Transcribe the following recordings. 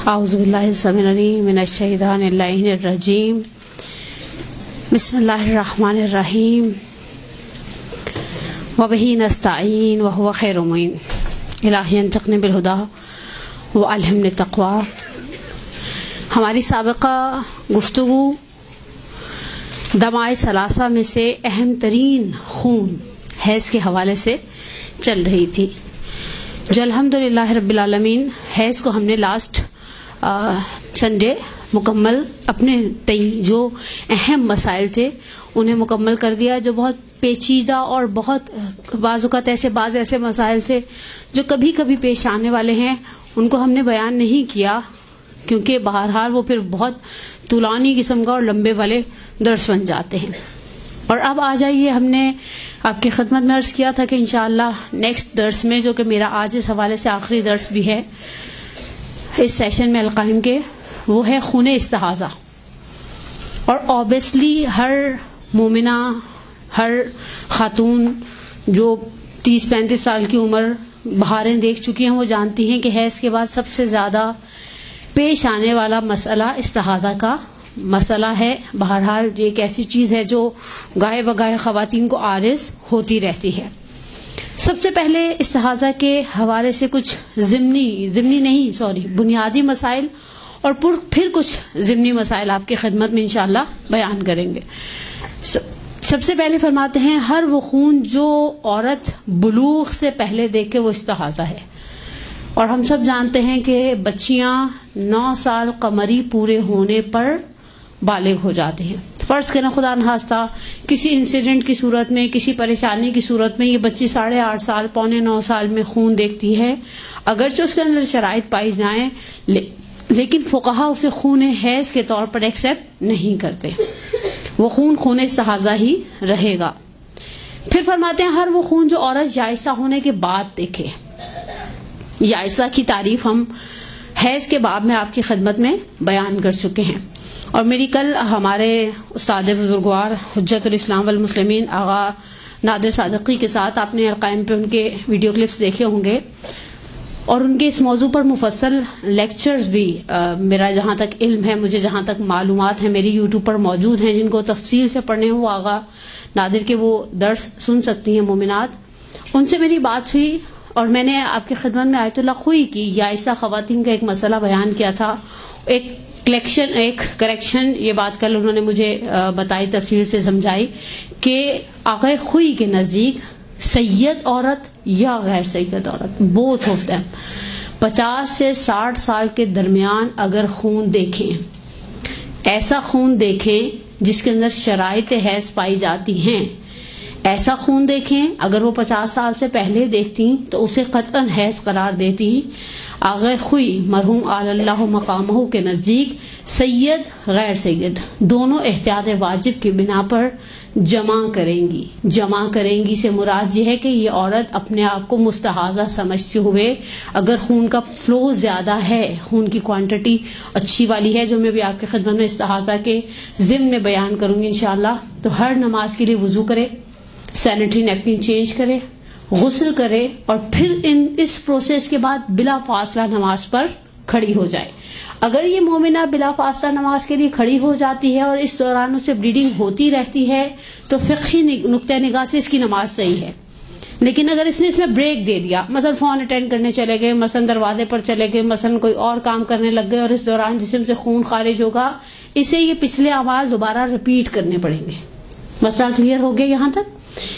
اعوذ باللہ السمیع العلیم من الشیطان اللعین الرجیم بسم اللہ الرحمن الرحیم وبہ نستعین وہو خیر معین الہی انطقنی بالہدی وعلمنی التقوی۔ ہماری سابقہ گفتگو دمائے ثلاثہ میں سے اہم ترین خون حیض کے حوالے سے چل رہی تھی، جو الحمدللہ رب العالمین حیض کو ہم نے لاسٹ سنڈے مکمل اپنے تئیں جو اہم مسائل تھے انہیں مکمل کر دیا، جو بہت پیچیدہ اور بہت بعض اوقات بعض ایسے مسائل تھے جو کبھی کبھی پیش آنے والے ہیں، ان کو ہم نے بیان نہیں کیا کیونکہ بہرحال وہ پھر بہت طولانی قسم کا اور لمبے والے درس بن جاتے ہیں۔ اور اب آ جائیے، ہم نے آپ کی خدمت میں عرض کیا تھا کہ انشاءاللہ نیکسٹ درس میں، جو کہ میرا آج اس حوالے سے آخری درس بھی ہے اس سیشن میں القائم کے، وہ ہے خون استحاضہ۔ اور اوبیسلی ہر مومنہ، ہر خاتون جو 30-35 سال کی عمر بہاریں دیکھ چکی ہیں، وہ جانتی ہیں کہ حیض کے بعد سب سے زیادہ پیش آنے والا مسئلہ استحاضہ کا مسئلہ ہے۔ بہرحال یہ ایک ایسی چیز ہے جو گاہے بگاہے خواتین کو عارض ہوتی رہتی ہے۔ سب سے پہلے استحاضہ کے حوالے سے کچھ بنیادی مسائل اور پھر کچھ ضمنی مسائل آپ کی خدمت میں انشاءاللہ بیان کریں گے۔ سب سے پہلے فرماتے ہیں، ہر وہ خون جو عورت بلوغ سے پہلے دیکھے وہ استحاضہ ہے۔ اور ہم سب جانتے ہیں کہ بچیاں 9 سال قمری پورے ہونے پر بالغ ہو جاتے ہیں۔ فرض کرنا خدا نخواستہ کسی انسیڈنٹ کی صورت میں، کسی پریشانی کی صورت میں یہ بچی 8.5 سال، 8.25 سال میں خون دیکھتی ہے، اگرچہ اس کے اندر شرائط پائی جائیں، لیکن فقہا اسے خون حیض کے طور پر ایکسیپٹ نہیں کرتے، وہ خون استحاضہ ہی رہے گا۔ پھر فرماتے ہیں، ہر وہ خون جو عورت یائسہ ہونے کے بعد دیکھے۔ یائسہ کی تعریف ہم حیض کے باب میں آپ کی خدمت میں بیان کر چکے ہیں، اور میری کل ہمارے استاد بزرگوار حجت الاسلام والمسلمین آغا نادر صادقی کے ساتھ آپ نے القائم پہ ان کے ویڈیو کلپس دیکھے ہوں گے، اور ان کے اس موضوع پر مفصل لیکچرز بھی میرا جہاں تک علم ہے، مجھے جہاں تک معلومات ہیں، میری یوٹیوب پر موجود ہیں۔ جن کو تفصیل سے پڑھنے ہوں وہ آغا نادر کے وہ درس سن سکتی ہیں مومنات۔ ان سے میری بات ہوئی اور میں نے آپ کی خدمت میں آیت اللہ خوئی کی یائسہ خواتین کا ایک مسئلہ بیان کیا تھا، ایک کریکشن، یہ بات کل انہوں نے مجھے بتائی، تفصیل سے سمجھائی کہ آقا خوئی کے نزدیک سید عورت یا غیر سید عورت، بوتھ آف دیم، 50 سے 60 سال کے درمیان اگر خون دیکھیں، ایسا خون دیکھیں جس کے اندر شرائط حیض پائی جاتی ہیں، ایسا خون دیکھیں، اگر وہ 50 سال سے پہلے دیکھتی تو اسے قطعاً حیض قرار دیتی۔ آغا خوئی مرحوم آل اللہ مقامہ کے نزدیک سید غیر سید دونوں احتیاط واجب کی بنا پر جمع کریں گی سے مراد یہ ہے کہ یہ عورت اپنے آپ کو مستحاضہ سمجھتے ہوئے، اگر خون کا فلو زیادہ ہے، خون کی کوانٹٹی اچھی والی ہے، جو میں بھی آپ کی خدمت میں استحاضہ کے ضمن میں بیان کروں گی انشاءاللہ، تو ہر نماز کے لیے وضو کرے، سینیٹری نیپکن چینج کرے، غسل کرے، اور پھر اس پروسیس کے بعد بلا فاصلہ نماز پر کھڑی ہو جائے۔ اگر یہ مومنہ بلا فاصلہ نماز کے لیے کھڑی ہو جاتی ہے اور اس دوران اسے بلیڈنگ ہوتی رہتی ہے تو فقہی نقطہ نگاہ سے اس کی نماز صحیح ہے۔ لیکن اگر اس نے اس میں بریک دے دیا، مثلا فون اٹینڈ کرنے چلے گئے، مثلا دروازے پر چلے گئے، مثلا کوئی اور کام کرنے لگ گئے، اور اس دوران جسم سے خون خارج ہوگا، اسے یہ پچھلے اعمال دوبارہ ریپیٹ کرنے پڑیں گے۔ مسئلہ کلیئر ہو گیا یہاں تک؟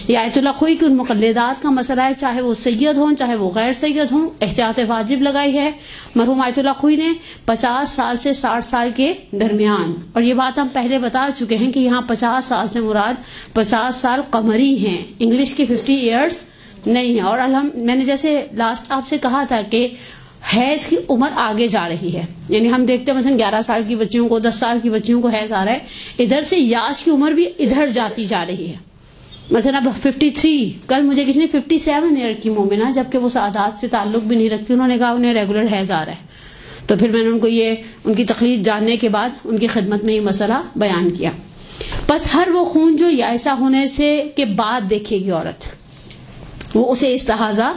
یہ آیت اللہ خوئی کی ان مقلدات کا مسئلہ ہے، چاہے وہ سید ہوں چاہے وہ غیر سید ہوں، احتیاط واجب لگائی ہے مرحوم آیت اللہ خوئی نے 50 سال سے 60 سال کے درمیان۔ اور یہ بات ہم پہلے بتا چکے ہیں کہ یہاں 50 سال سے مراد 50 سال قمری ہیں، انگلش کے 50 ایئرز نہیں ہیں۔ اور میں نے جیسے لاسٹ آپ سے کہا تھا کہ حیض کی عمر آگے جا رہی ہے، یعنی ہم دیکھتے ہیں مثلا 11 سال کی بچیوں کو، 10 سال کی بچیوں کو حیض آ رہا ہے، ادھر سے یاس کی عمر بھی ادھر جاتی جا رہی ہے۔ مثلا اب 53، کل مجھے کسی نے 57 ایئر کی مومنہ، جبکہ وہ سعادات سے تعلق بھی نہیں رکھتی، انہوں نے کہا انہیں ریگولر حیض آ رہا ہے، تو پھر میں نے ان کو ان کی تکلیف جاننے کے بعد ان کی خدمت میں یہ مسئلہ بیان کیا۔ بس ہر وہ خون جو یائسہ ہونے سے کے بعد دیکھے گی عورت، وہ اسے استحاضہ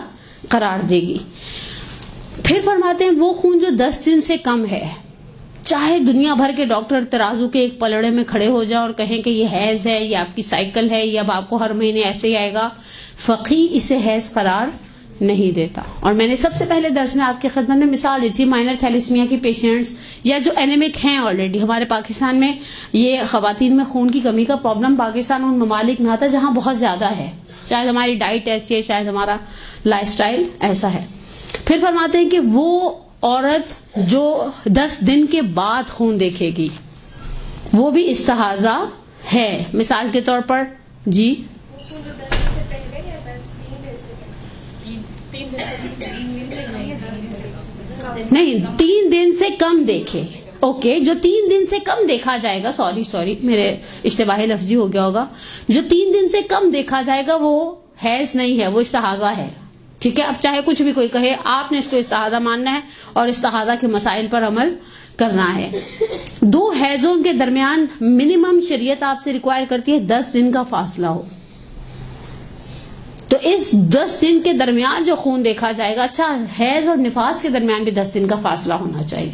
قرار دے گی۔ پھر فرماتے ہیں وہ خون جو 10 دن سے کم ہے، چاہے دنیا بھر کے ڈاکٹر ترازو کے ایک پلڑے میں کھڑے ہو جائیں اور کہیں کہ یہ حیض ہے، یہ آپ کی سائیکل ہے، یہ اب آپ کو ہر مہینے ایسے ہی آئے گا، فقی اسے حیض قرار نہیں دیتا. اور میں نے سب سے پہلے درس میں آپ کی خدمت میں مثال دی تھی مائنر تھیلیسمیا کی پیشنٹس یا جو اینیمک ہیں آلریڈی. ہمارے پاکستان میں یہ خواتین میں خون کی کمی کا پرابلم پاکستان ان ممالک میں آتا ہے جہاں بہت زیادہ ہے، شاید ہماری ڈائٹ ایسی ہے، شاید ہمارا لائف سٹائل ایسا ہے. پھر فرماتے ہیں کہ وہ عورت جو 10 دن کے بعد خون دیکھے گی وہ بھی استحاضہ ہے. مثال کے طور پر جی نہیں 3 دن سے کم دیکھے، اوکے جو 3 دن سے کم دیکھا جائے گا، سوری میرے اشتباہ لفظی ہو گیا ہوگا، جو 3 دن سے کم دیکھا جائے گا وہ حیض نہیں ہے، وہ استحاضہ ہے. ٹھیک ہے، اب چاہے کچھ بھی کوئی کہے، آپ نے اس کو استحاضہ ماننا ہے اور استحاضہ کے مسائل پر عمل کرنا ہے. 2 حیضوں کے درمیان منیمم شریعت آپ سے ریکوائر کرتی ہے 10 دن کا فاصلہ ہو. تو اس 10 دن کے درمیان جو خون دیکھا جائے گا، اچھا حیض اور نفاس کے درمیان بھی 10 دن کا فاصلہ ہونا چاہیے.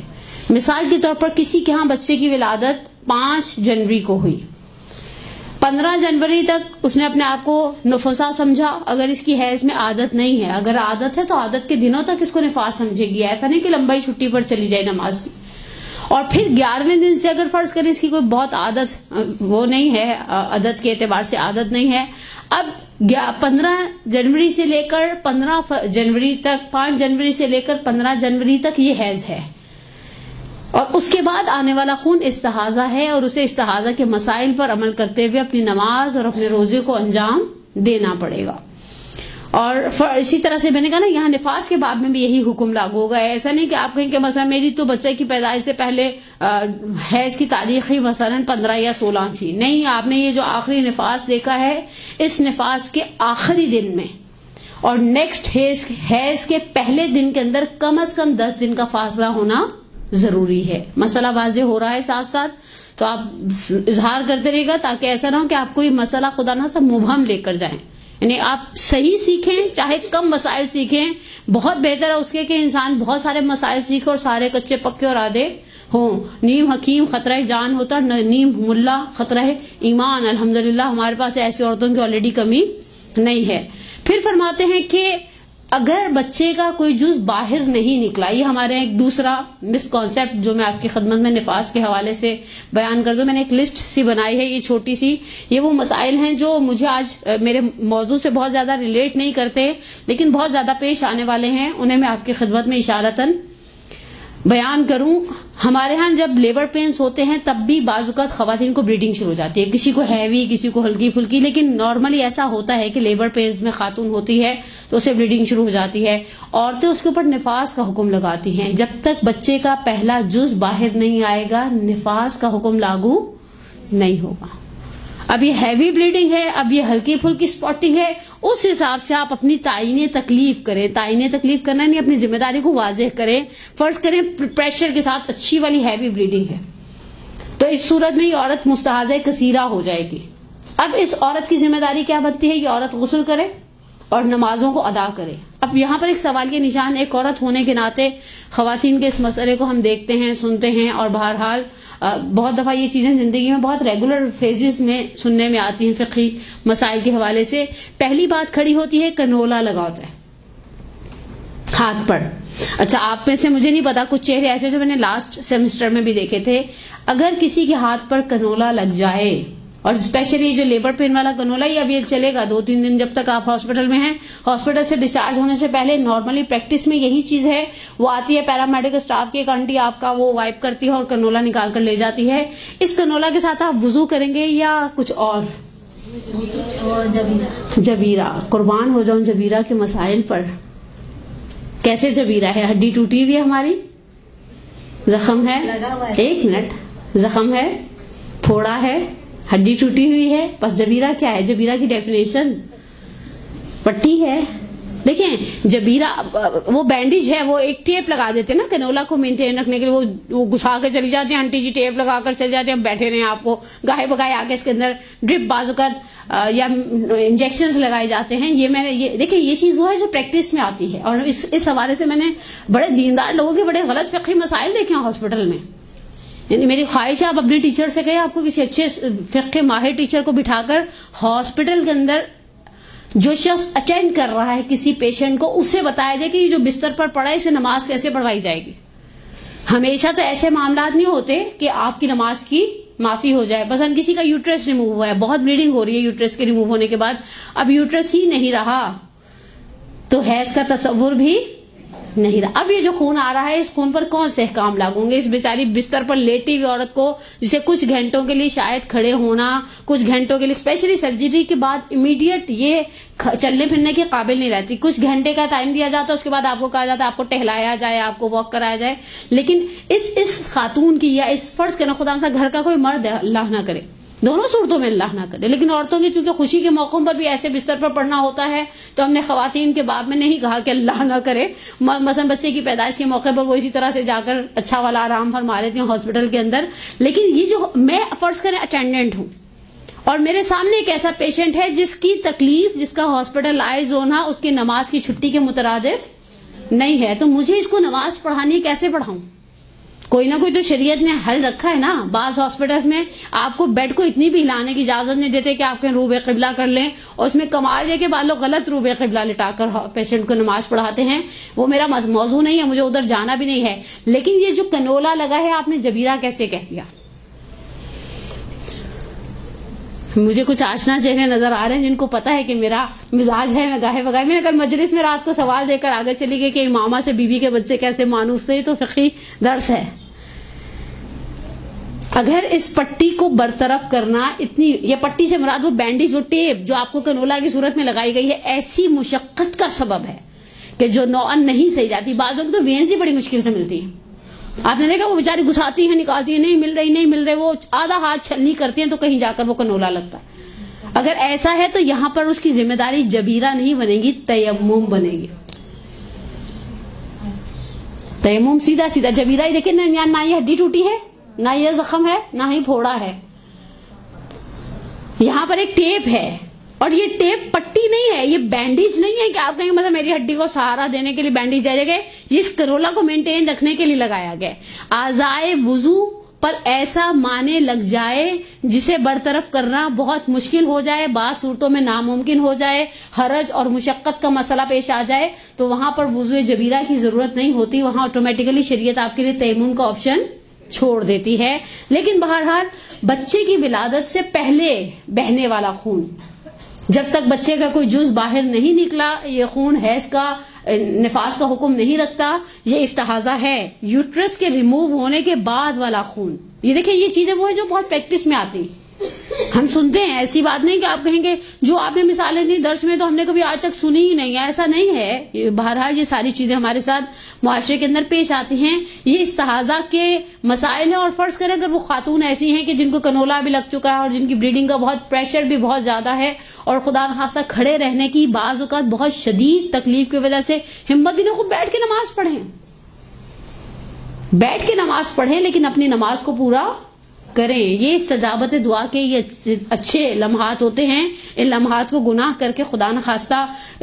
مثال کے طور پر کسی کے ہاں بچے کی ولادت 5 جنوری کو ہوئی، 15 جنوری تک اس نے اپنے آپ کو نفسا سمجھا. اگر اس کی حیض میں عادت نہیں ہے، اگر عادت ہے تو عادت کے دنوں تک اس کو نفاس سمجھے گی، ایسا نہیں کہ لمبائی چھٹی پر چلی جائے نماز کی. اور پھر 11ویں دن سے اگر فرض کریں اس کی کوئی بہت عادت وہ نہیں ہے، عادت کے اعتبار سے عادت نہیں ہے، اب 15 جنوری سے لے کر 15 جنوری تک، 5 جنوری سے لے کر 15 جنوری تک یہ حیض ہے، اور اس کے بعد آنے والا خون استحاضہ ہے، اور اسے استحاضہ کے مسائل پر عمل کرتے ہوئے اپنی نماز اور اپنے روزے کو انجام دینا پڑے گا. اور اسی طرح سے میں نے کہا نا یہاں نفاس کے باب میں بھی یہی حکم لاگو ہوگا. ایسا نہیں کہ آپ کہیں کہ مثلا میری تو بچے کی پیدائش سے پہلے حیض کی تاریخ ہی مثلا 15 یا 16 تھی، نہیں، آپ نے یہ جو آخری نفاس دیکھا ہے اس نفاس کے آخری دن میں اور نیکسٹ حیض کے پہلے دن کے اندر کم از کم 10 دن کا فاصلہ ہونا ضروری ہے. مسئلہ واضح ہو رہا ہے ساتھ ساتھ، تو آپ اظہار کرتے رہے گا تاکہ ایسا نہ ہو کہ آپ کوئی مسئلہ خدا نہ سب مبہم لے کر جائیں. یعنی آپ صحیح سیکھیں، چاہے کم مسائل سیکھیں، بہت بہتر ہے اس کے کہ انسان بہت سارے مسائل سیکھے اور سارے کچے پکے اور آدھے ہوں. نیم حکیم خطرہ جان ہوتا، نیم ملا خطرہ ایمان. الحمدللہ ہمارے پاس ایسی عورتوں کی آلریڈی کمی نہیں ہے. پھر فرماتے ہیں کہ اگر بچے کا کوئی جز باہر نہیں نکلا، یہ ہمارے ایک دوسرا مس کانسیپٹ جو میں آپ کی خدمت میں نفاس کے حوالے سے بیان کر دوں. میں نے ایک لسٹ سی بنائی ہے، یہ چھوٹی سی، یہ وہ مسائل ہیں جو مجھے آج میرے موضوع سے بہت زیادہ ریلیٹ نہیں کرتے لیکن بہت زیادہ پیش آنے والے ہیں، انہیں میں آپ کی خدمت میں اشارتاً بیان کروں. ہمارے ہاں جب لیبر پینس ہوتے ہیں تب بھی بعض اوقات خواتین کو بلیڈنگ شروع ہو جاتی ہے، کسی کو ہیوی، کسی کو ہلکی پھلکی، لیکن نارملی ایسا ہوتا ہے کہ لیبر پینس میں خاتون ہوتی ہے تو اسے بلیڈنگ شروع ہو جاتی ہے. عورتیں اس کے اوپر نفاس کا حکم لگاتی ہیں، جب تک بچے کا پہلا جز باہر نہیں آئے گا نفاس کا حکم لاگو نہیں ہوگا. اب یہ ہیوی بلیڈنگ ہے، اب یہ ہلکی پھلکی اسپاٹنگ ہے، اس حساب سے آپ اپنی تعین تکلیف کریں. تعین تکلیف کرنا نہیں، اپنی ذمہ داری کو واضح کریں. فرض کریں پریشر کے ساتھ اچھی والی ہیوی بلیڈنگ ہے تو اس صورت میں یہ عورت مستحاضہ کثیرہ ہو جائے گی. اب اس عورت کی ذمہ داری کیا بنتی ہے؟ یہ عورت غسل کرے اور نمازوں کو ادا کرے. اب یہاں پر ایک سوال کے نشان، ایک عورت ہونے کے ناطے خواتین کے اس مسئلے کو ہم دیکھتے ہیں، سنتے ہیں، اور بہرحال بہت دفعہ یہ چیزیں زندگی میں بہت ریگولر فیزز میں سننے میں آتی ہیں فقہی مسائل کے حوالے سے. پہلی بات کھڑی ہوتی ہے کنولا لگا ہوتا ہے ہاتھ پر. اچھا آپ میں سے مجھے نہیں پتا، کچھ چہرے ایسے جو میں نے لاسٹ سیمسٹر میں بھی دیکھے تھے، اگر کسی کے ہاتھ پر کنولا لگ جائے، اور اسپیشلی جو لیبر پین والا کنولا، یہ اب یہ چلے گا 2-3 دن جب تک آپ ہاسپٹل میں ہیں. ہاسپٹل سے ڈسچارج ہونے سے پہلے نارملی پریکٹس میں یہی چیز ہے، وہ آتی ہے پیرامیڈیکل اسٹاف کی ایک آنٹی، آپ کا وہ وائپ کرتی ہے اور کنولا نکال کر لے جاتی ہے. اس کنولا کے ساتھ آپ وضو کریں گے یا کچھ اور؟ جبیرہ. قربان ہو جاؤں جبیرہ کے مسائل پر. کیسے جبیرہ ہے؟ ہڈی ٹوٹی ہوئی ہے ہماری، زخم ہے، 1 منٹ، زخم ہے، پھوڑا ہے، ہڈی ٹوٹی ہوئی ہے، بس جبیرہ کیا ہے؟ جبیرہ کی ڈیفینیشن پٹی ہے، دیکھیں جبیرہ وہ بینڈیج ہے، وہ ایک ٹیپ لگا دیتے ہیں نا کنولا کو مینٹین رکھنے کے لیے، وہ گھسا کے چلی جاتی ہیں آنٹی جی، ٹیپ لگا کر چل جاتے ہیں، بیٹھے رہے آپ کو گاہے بگائے آگے اس کے اندر ڈرپ بعض اوقات یا انجیکشنز لگائے جاتے ہیں. یہ دیکھیں یہ چیز وہ ہے جو پریکٹس میں آتی ہے. اور اس حوالے سے میں نے بڑے دیندار لوگوں کے بڑے غلط فقہی مسائل دیکھے ہیں ہاسپٹل میں. یعنی میری خواہش ہے آپ اپنے ٹیچر سے کہیں، آپ کو کسی اچھے فقہ ماہر ٹیچر کو بٹھا کر ہاسپٹل کے اندر جو شخص اٹینڈ کر رہا ہے کسی پیشنٹ کو، اسے بتایا جائے کہ یہ جو بستر پر پڑا ہے اسے نماز کیسے پڑھوائی جائے گی. ہمیشہ تو ایسے معاملات نہیں ہوتے کہ آپ کی نماز کی معافی ہو جائے. بس کسی کا یوٹرس ریموو ہوا ہے، بہت بلیڈنگ ہو رہی ہے یوٹرس کے ریموو ہونے کے بعد، اب یوٹرس ہی نہیں رہا تو حیض کا تصور بھی نہیں رہا. اب یہ جو خون آ رہا ہے اس خون پر کون سے احکام لاگو گے؟ اس بیچاری بستر پر لیٹی ہوئی عورت کو جسے کچھ گھنٹوں کے لیے شاید کھڑے ہونا، کچھ گھنٹوں کے لیے اسپیشلی سرجری کے بعد امیڈیٹ یہ چلنے پھرنے کے قابل نہیں رہتی. کچھ گھنٹے کا ٹائم دیا جاتا ہے، اس کے بعد آپ کو کہا جاتا ہے آپ کو ٹہلایا جائے، آپ کو واک کرایا جائے. لیکن اس خاتون کی یا اس فرض کرنا خدا سا گھر کا کوئی مرد ہے، اللہ نہ کرے، دونوں صورتوں میں اللہ نہ کرے، لیکن عورتوں کی چونکہ خوشی کے موقعوں پر بھی ایسے بستر پر پڑنا ہوتا ہے تو ہم نے خواتین کے باب میں نہیں کہا کہ اللہ نہ کرے. مثلا بچے کی پیدائش کے موقع پر وہ اسی طرح سے جا کر اچھا والا آرام فرما لیتی ہوں ہاسپٹل کے اندر. لیکن یہ جو میں فرض کریں اٹینڈنٹ ہوں اور میرے سامنے ایک ایسا پیشنٹ ہے جس کی تکلیف، جس کا ہاسپٹلائز ہونا اس کی نماز کی چھٹی کے مترادف نہیں ہے، تو مجھے اس کو نماز پڑھانی کیسے پڑھاؤں؟ کوئی نہ کوئی تو شریعت نے حل رکھا ہے نا. بعض ہاسپٹلز میں آپ کو بیڈ کو اتنی بھی ہلانے کی اجازت نہیں دیتے کہ آپ کے روب قبلہ کر لیں، اور اس میں کمال ہے کہ بعض لوگ غلط روب قبلہ لٹا کر پیشنٹ کو نماز پڑھاتے ہیں. وہ میرا موضوع نہیں ہے، مجھے ادھر جانا بھی نہیں ہے. لیکن یہ جو کنولا لگا ہے آپ نے جبیرہ کیسے کہہ دیا؟ مجھے کچھ آشنا چہرے نظر آ رہے ہیں جن کو پتا ہے کہ میرا مزاج ہے، میں گاہے بگاہے. میں نے کل مجلس میں رات کو سوال دے کر آگے چلی گئی کہ امامہ سے بیوی کے بچے کیسے مانوس تھے. تو فقہی درس ہے. اگر اس پٹی کو برطرف کرنا، اتنی یہ پٹی سے مراد وہ بینڈیج، وہ ٹیپ جو آپ کو کنولا کی صورت میں لگائی گئی ہے، ایسی مشقت کا سبب ہے کہ جو نوعاً نہیں صحیح جاتی. بعض لوگ تو وینز ہی بڑی مشکل سے ملتی ہیں. آپ نے دیکھا وہ بیچاری گھساتی ہیں نکالتی ہیں، نہیں مل رہے، وہ آدھا ہاتھ چھلنی کرتی ہیں تو کہیں جا کر وہ کنولا لگتا ہے. اگر ایسا ہے تو یہاں پر اس کی ذمہ داری جبیرہ نہیں بنے گی، تیمم بنے گی. تیمم سیدھا جبیرہ ہی. دیکھیں نہ یہ ہڈی ٹوٹی ہے، نہ یہ زخم ہے، نہ ہی پھوڑا ہے. یہاں پر ایک ٹیپ ہے، اور یہ ٹیپ پٹی نہیں ہے، یہ بینڈیج نہیں ہے کہ آپ کہیں مطلب میری ہڈی کو سہارا دینے کے لیے بینڈیج دے گئے. یہ اس کرولا کو مینٹین رکھنے کے لیے لگایا گیا. اعضائے وضو پر ایسا مانے لگ جائے جسے برطرف کرنا بہت مشکل ہو جائے، بعض صورتوں میں ناممکن ہو جائے، حرج اور مشقت کا مسئلہ پیش آ جائے، تو وہاں پر وضو جبیرہ کی ضرورت نہیں ہوتی. وہاں آٹومیٹیکلی شریعت آپ کے لیے تیمم کا آپشن چھوڑ دیتی ہے. لیکن بہرحال بچے کی ولادت سے پہلے بہنے والا خون، جب تک بچے کا کوئی جز باہر نہیں نکلا، یہ خون حیض کا نفاس کا حکم نہیں رکھتا. یہ استحاضہ ہے. یوٹرس کے ریموو ہونے کے بعد والا خون، یہ دیکھیں یہ چیزیں وہ ہیں جو بہت پریکٹس میں آتی. ہم سنتے ہیں، ایسی بات نہیں کہ آپ کہیں گے جو آپ نے مثالیں دی درس میں تو ہم نے کبھی آج تک سنی ہی نہیں ہے. ایسا نہیں ہے. بہرحال یہ ساری چیزیں ہمارے ساتھ معاشرے کے اندر پیش آتی ہیں. یہ استحاضہ کے مسائل ہیں. اور فرض کریں اگر وہ خاتون ایسی ہیں کہ جن کو کنولا بھی لگ چکا ہے اور جن کی بلیڈنگ کا بہت پریشر بھی بہت زیادہ ہے، اور خدا نخواستہ کھڑے رہنے کی بعض اوقات بہت شدید تکلیف کی وجہ سے ہمت بھی نہ ہو، بیٹھ کے نماز پڑھیں، لیکن اپنی نماز کو پورا کریں. یہ استجابت دعا کے یہ اچھے لمحات ہوتے ہیں. ان لمحات کو گناہ کر کے خدا نخواستہ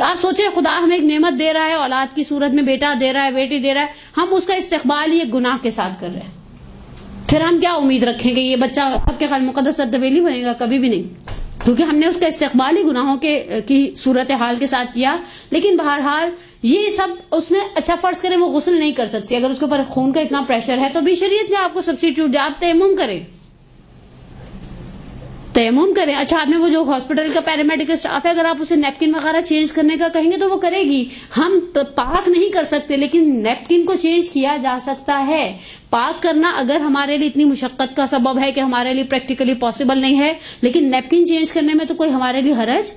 آپ سوچیں خدا ہمیں ایک نعمت دے رہا ہے، اولاد کی صورت میں بیٹا دے رہا ہے، بیٹی دے رہا ہے، ہم اس کا استقبال ہی ایک گناہ کے ساتھ کر رہے ہیں. پھر ہم کیا امید رکھیں کہ یہ بچہ آپ کے خیال مقدس سرطویلی بنے گا؟ کبھی بھی نہیں، کیونکہ ہم نے اس کا استقبال ہی گناہوں کی صورتحال کے ساتھ کیا. لیکن بہرحال یہ سب اس میں اچھا فرض کریں وہ غسل نہیں کر سکتی، اگر اس کے اوپر خون کا اتنا پریشر ہے تو بھی شریعت نے آپ کو سبسٹیٹیوٹ دیا، آپ تیمم کریں. اچھا آپ نے وہ جو ہاسپٹل کا پیرامیڈیکل سٹاف ہے، اگر آپ اسے نیپکن وغیرہ چینج کرنے کا کہیں گے تو وہ کرے گی. ہم پاک نہیں کر سکتے لیکن نیپکن کو چینج کیا جا سکتا ہے. پاک کرنا اگر ہمارے لیے اتنی مشقت کا سبب ہے کہ ہمارے لیے پریکٹیکلی پاسبل نہیں ہے، لیکن نیپکن چینج کرنے میں تو کوئی ہمارے لیے حرج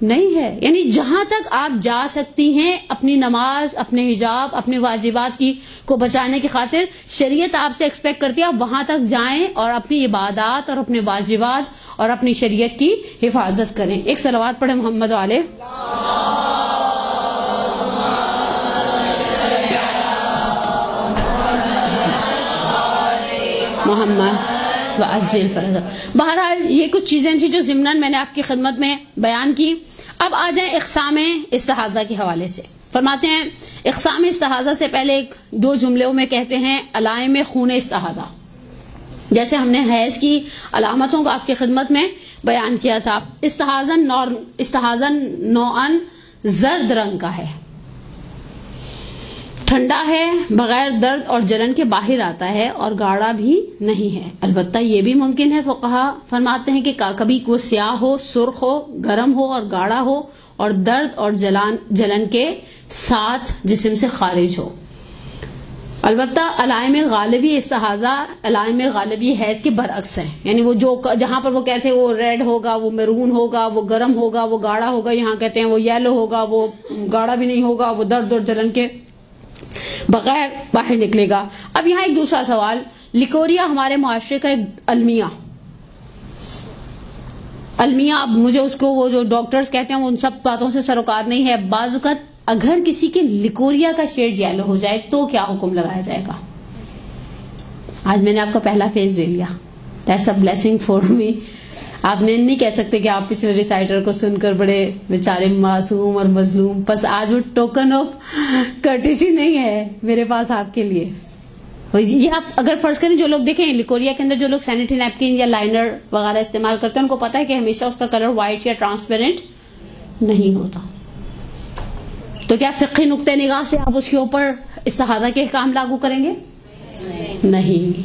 نہیں ہے. یعنی جہاں تک آپ جا سکتی ہیں اپنی نماز، اپنے حجاب، اپنے واجبات کو بچانے کی خاطر شریعت آپ سے ایکسپیکٹ کرتی ہے آپ وہاں تک جائیں اور اپنی عبادات اور اپنے واجبات اور اپنی شریعت کی حفاظت کریں. ایک صلوات پڑھیں محمد علیہ. محمد وعجل فرجہ. بہرحال یہ کچھ چیزیں تھیں جو ضمناً میں نے آپ کی خدمت میں بیان کی. اب آ جائیں اقسام استحاضہ کے حوالے سے. فرماتے ہیں اقسام استحاضہ سے پہلے ایک دو جملوں میں کہتے ہیں علائم خون استحاضہ. جیسے ہم نے حیض کی علامتوں کو آپ کی خدمت میں بیان کیا تھا. استحاضہ نوعاً زرد رنگ کا ہے، ٹھنڈا ہے، بغیر درد اور جلن کے باہر آتا ہے اور گاڑھا بھی نہیں ہے. البتہ یہ بھی ممکن ہے، فقہا فرماتے ہیں کہ کبھی وہ سیاہ ہو، سرخ ہو، گرم ہو اور گاڑھا ہو اور درد اور جلن کے ساتھ جسم سے خارج ہو. البتہ علائم غالبی استحاضہ علائم غالبی حیض کے برعکس ہیں. یعنی وہ جو جہاں پر وہ کہتے ہیں وہ ریڈ ہوگا، وہ میرون ہوگا، وہ گرم ہوگا، وہ گاڑھا ہوگا، یہاں کہتے ہیں وہ یلو ہوگا، وہ گاڑھا بھی نہیں ہوگا، وہ درد اور جلن کے بغیر باہر نکلے گا. اب یہاں ایک دوسرا سوال، لیکوریا ہمارے معاشرے کا ایک المیہ، اب مجھے اس کو وہ جو ڈاکٹرز کہتے ہیں وہ ان سب باتوں سے سروکار نہیں ہے. بعض اوقات اگر کسی کے لیکوریا کا شیڈ یلو ہو جائے تو کیا حکم لگایا جائے گا؟ آج میں نے آپ کا پہلا فیز دے لیا. That's a blessing for me. آپ نے نہیں کہہ سکتے کہ آپ پچھلے ریسائٹر کو سن کر بڑے بیچارے معصوم اور مظلوم. بس آج وہ ٹوکن آف کرٹیسی نہیں ہے میرے پاس آپ کے لیے. یہ آپ اگر فرض کریں جو لوگ دیکھیں لیکوریا کے اندر جو لوگ سینیٹری نیپکن یا لائنر وغیرہ استعمال کرتے ہیں ان کو پتا ہے کہ ہمیشہ اس کا کلر وائٹ یا ٹرانسپیرنٹ نہیں ہوتا. تو کیا فقہی نقطہ نگاہ سے آپ اس کے اوپر استحاضہ کے احکام لاگو کریں گے؟ نہیں.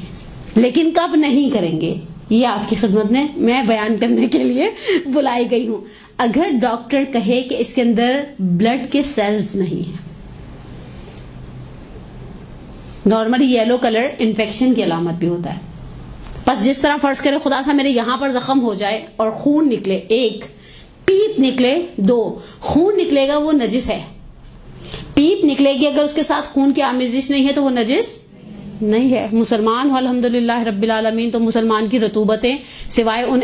لیکن کب نہیں کریں گے یہ آپ کی خدمت میں بیان کرنے کے لیے بلائی گئی ہوں. اگر ڈاکٹر کہے کہ اس کے اندر بلڈ کے سیلز نہیں ہیں. نارملی یلو کلر انفیکشن کی علامت بھی ہوتا ہے. بس جس طرح فرض کرے خدا سا میرے یہاں پر زخم ہو جائے اور خون نکلے، ایک پیپ نکلے، دو خون نکلے گا وہ نجس ہے. پیپ نکلے گی اگر اس کے ساتھ خون کی آمیزش نہیں ہے تو وہ نجس نہیں ہے. مسلمان ہو الحمدللہ رب العالمین، تو مسلمان کی رطوبتیں سوائے ان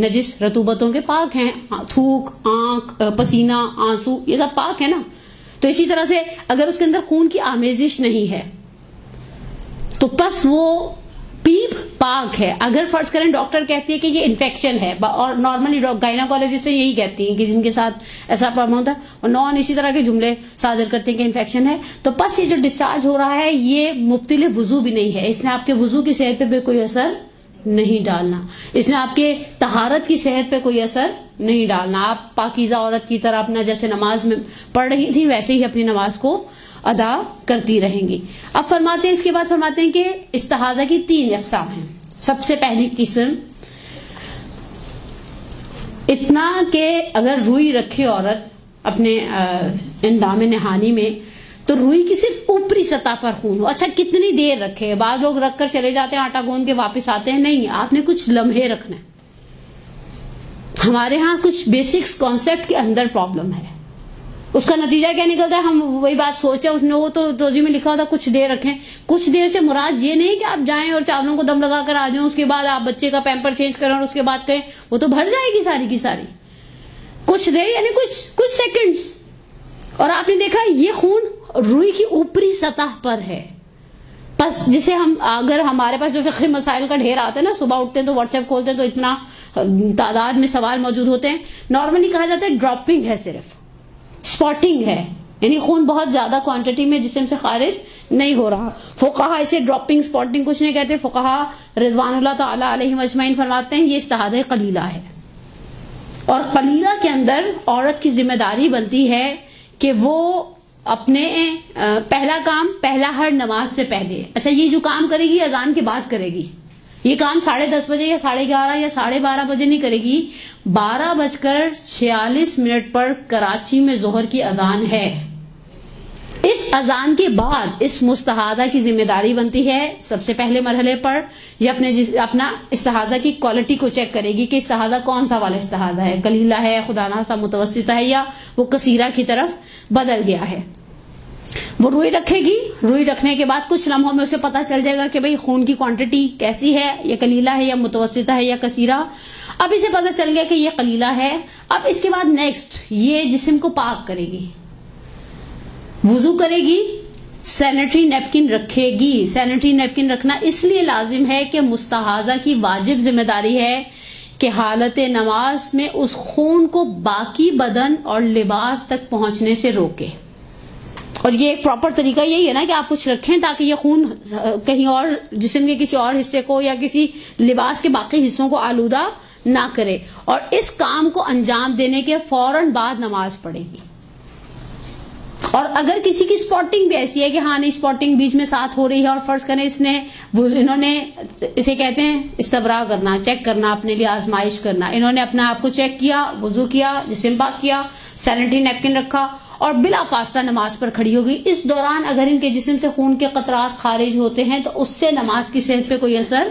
نجس رطوبتوں کے پاک ہیں. تھوک، آنکھ، پسینہ، آنسو یہ سب پاک ہے نا. تو اسی طرح سے اگر اس کے اندر خون کی آمیزش نہیں ہے تو بس وہ پیپ پاک ہے. اگر فرض کریں ڈاکٹر کہتی ہے کہ یہ انفیکشن ہے، اور نارملی گائناکولوجسٹ یہی کہتی ہیں کہ جن کے ساتھ ایسا پرابلم ہوتا ہے اور نان اسی طرح کے جملے صادر کرتے ہیں کہ انفیکشن ہے، تو بس یہ جو ڈسچارج ہو رہا ہے یہ مبطل وضو بھی نہیں ہے. اس نے آپ کے وضو کی صحت پہ بھی کوئی اثر نہیں ڈالنا. اس نے آپ کے طہارت کی صحت پہ کوئی اثر نہیں ڈالنا. آپ پاکیزہ عورت کی طرح اپنا جیسے نماز میں پڑھ رہی تھی ویسے ہی اپنی نماز کو ادا کرتی رہیں گی. اب فرماتے ہیں اس کے بعد فرماتے ہیں کہ استحاضہ کی 3 اقسام ہیں. سب سے پہلی قسم اتنا کہ اگر روئی رکھے عورت اپنے اندام نہانی میں تو روئی کی صرف اوپری سطح پر خون ہو. اچھا کتنی دیر رکھے؟ بعض لوگ رکھ کر چلے جاتے ہیں، آٹا گوندھ کے واپس آتے ہیں. نہیں، آپ نے کچھ لمحے رکھنا ہے. ہمارے ہاں کچھ بیسکس کانسیپٹ کے اندر پرابلم ہے. اس کا نتیجہ کیا نکلتا ہے؟ ہم وہی بات سوچتے ہیں. اس نے وہ تو توضیح میں لکھا ہوتا کچھ دیر رکھیں. کچھ دیر سے مراد یہ نہیں کہ آپ جائیں اور چاولوں کو دم لگا کر آ جائیں، اس کے بعد آپ بچے کا پیمپر چینج کریں اور اس کے بعد کہیں وہ تو بھر جائے گی ساری کی ساری. کچھ دیر یعنی کچھ سیکنڈز. اور آپ نے دیکھا یہ خون روئی کی اوپری سطح پر ہے. بس جسے ہم اگر ہمارے پاس جو فقہی مسائل کا ڈھیر آتا ہے نا، صبح اٹھتے ہیں تو واٹس ایپ کھولتے ہیں تو اتنا تعداد میں سوال موجود ہوتے ہیں. نارملی کہا جاتا ہے ڈراپنگ ہے، صرف اسپاٹنگ ہے، یعنی خون بہت زیادہ کوانٹٹی میں جسم سے خارج نہیں ہو رہا. فقہا اسے ڈراپنگ اسپاٹنگ کچھ نہیں کہتے. فقہا رضوان اللہ تعالی علیہم اجمعین فرماتے ہیں یہ استحاضہ قلیلہ ہے. اور قلیلہ کے اندر عورت کی ذمہ داری بنتی ہے کہ وہ اپنے پہلا کام پہلا ہر نماز سے پہلے، اچھا یہ جو کام کرے گی اذان کے بعد کرے گی. یہ کام 10:30 بجے یا 11:30 یا 12:30 بجے نہیں کرے گی. 12:46 پر کراچی میں ظہر کی اذان ہے. اس اذان کے بعد اس مستحاضہ کی ذمہ داری بنتی ہے سب سے پہلے مرحلے پر یہ اپنا استحاضہ کی کوالٹی کو چیک کرے گی کہ استحاضہ کون سا والا استحاضہ ہے، قلیلہ ہے، خدا نخواستہ متوسطہ ہے، یا وہ کثیرہ کی طرف بدل گیا ہے. وہ روئی رکھے گی. روئی رکھنے کے بعد کچھ لمحوں میں اسے پتا چل جائے گا کہ بھئی خون کی کوانٹٹی کیسی ہے، یہ قلیلہ ہے یا متوسطہ ہے یا کثیرہ. اب اسے پتا چل گیا کہ یہ قلیلہ ہے. اب اس کے بعد نیکسٹ یہ جسم کو پاک کرے گی، وضو کرے گی، سینیٹری نیپکن رکھے گی. سینیٹری نیپکن رکھنا اس لیے لازم ہے کہ مستحاضہ کی واجب ذمہ داری ہے کہ حالت نماز میں اس خون کو باقی بدن اور لباس تک پہنچنے سے روکے. اور یہ ایک پراپر طریقہ یہی ہے نا کہ آپ کچھ رکھیں تاکہ یہ خون کہیں اور جسم کے کسی اور حصے کو یا کسی لباس کے باقی حصوں کو آلودہ نہ کرے. اور اس کام کو انجام دینے کے فوراً بعد نماز پڑھے گی. اور اگر کسی کی اسپاٹنگ بھی ایسی ہے کہ ہاں نہیں اسپاٹنگ بیچ میں ساتھ ہو رہی ہے اور فرض کریں انہوں نے اسے کہتے ہیں استبراء کرنا، چیک کرنا، اپنے لیے آزمائش کرنا، انہوں نے اپنے آپ کو چیک کیا، وضو کیا، جسم پاک کیا، سینیٹری نیپکن رکھا اور بلا فاصلہ نماز پر کھڑی ہو گئی. اس دوران اگر ان کے جسم سے خون کے قطرات خارج ہوتے ہیں تو اس سے نماز کی صحت پہ کوئی اثر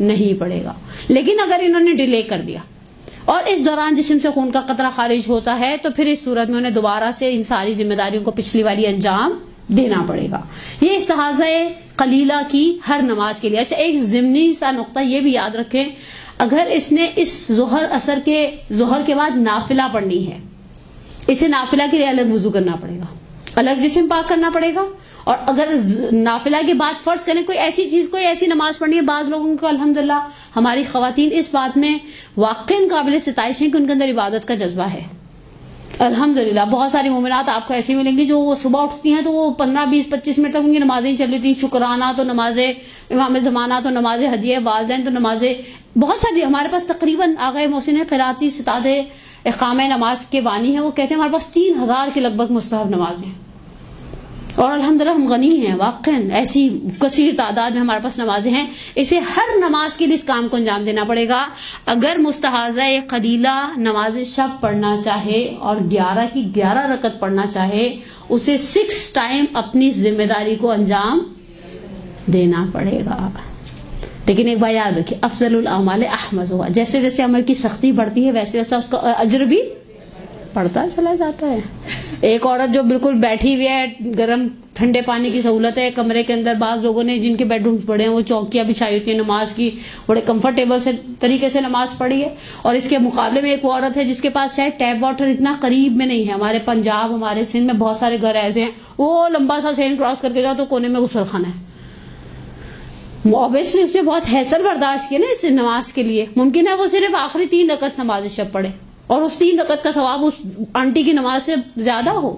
نہیں پڑے گا. لیکن اگر انہوں نے ڈیلے کر دیا اور اس دوران جسم سے خون کا قطرہ خارج ہوتا ہے تو پھر اس صورت میں انہیں دوبارہ سے ان ساری ذمہ داریوں کو پچھلی والی انجام دینا پڑے گا. یہ استحاضہ قلیلہ کی ہر نماز کے لیے. اچھا ایک ضمنی سا نقطہ یہ بھی یاد رکھیں، اگر اس نے اس ظہر کے بعد نافلہ پڑھنی ہے، اسے نافلہ کے لیے الگ وضو کرنا پڑے گا، الگ جسم پاک کرنا پڑے گا. اور اگر نافلہ کے بعد فرض کریں کوئی ایسی نماز پڑھنی ہے، بعض لوگوں کو الحمدللہ ہماری خواتین اس بات میں واقعی قابل ستائش ہیں کہ ان کے اندر عبادت کا جذبہ ہے. الحمدللہ بہت ساری مومنات آپ کو ایسی ملیں گی جو وہ صبح اٹھتی ہیں تو وہ 15 20 25 منٹ تک ان کی نمازیں چل رہی تھیں. شکرانہ تو نمازیں، امام زمانہ تو نمازیں، ہدیہ والدین تو نمازیں، بہت ساری. ہمارے پاس تقریباً آغا محسن قراتی ستاد اقامہ نماز کے بانی ہیں، وہ کہتے ہیں ہمارے پاس 3000 کے لگ بھگ مستحب نمازیں ہیں اور الحمدللہ ہم غنی ہیں. واقعاً ایسی کثیر تعداد میں ہمارے پاس نمازیں ہیں. اسے ہر نماز کے لیے اس کام کو انجام دینا پڑے گا. اگر مستحاضہ قلیلہ نماز شب پڑھنا چاہے اور 11 کی 11 رکعت پڑھنا چاہے، اسے 6 ٹائم اپنی ذمہ داری کو انجام دینا پڑے گا. لیکن ایک بات یاد رکھیے، افضل الاعمال احمدها، جیسے جیسے عمل کی سختی بڑھتی ہے ویسے ویسے اس کا اجر بھی پڑھتا چلا جاتا ہے. ایک عورت جو بالکل بیٹھی ہوئی ہے، گرم ٹھنڈے پانی کی سہولت ہے کمرے کے اندر، بعض لوگوں نے جن کے بیڈ روم بڑے ہیں وہ چوکیاں بچھائی ہوتی ہیں نماز کی، بڑے کمفرٹیبل سے طریقے سے نماز پڑھی ہے. اور اس کے مقابلے میں ایک وہ عورت ہے جس کے پاس شاید ٹیپ واٹر اتنا قریب میں نہیں ہے. ہمارے پنجاب، ہمارے سندھ میں بہت سارے گھر ایسے ہیں، وہ لمبا سا سین کراس کر کے جاؤ تو کونے میں غسل خانہ ہے. اوبیسلی اس نے بہت حیثیت برداشت کی نا اس نماز کے لیے. ممکن ہے وہ صرف آخری 3 رکعت نماز شب پڑھے اور اس 3 رکعت کا ثواب اس آنٹی کی نماز سے زیادہ ہو.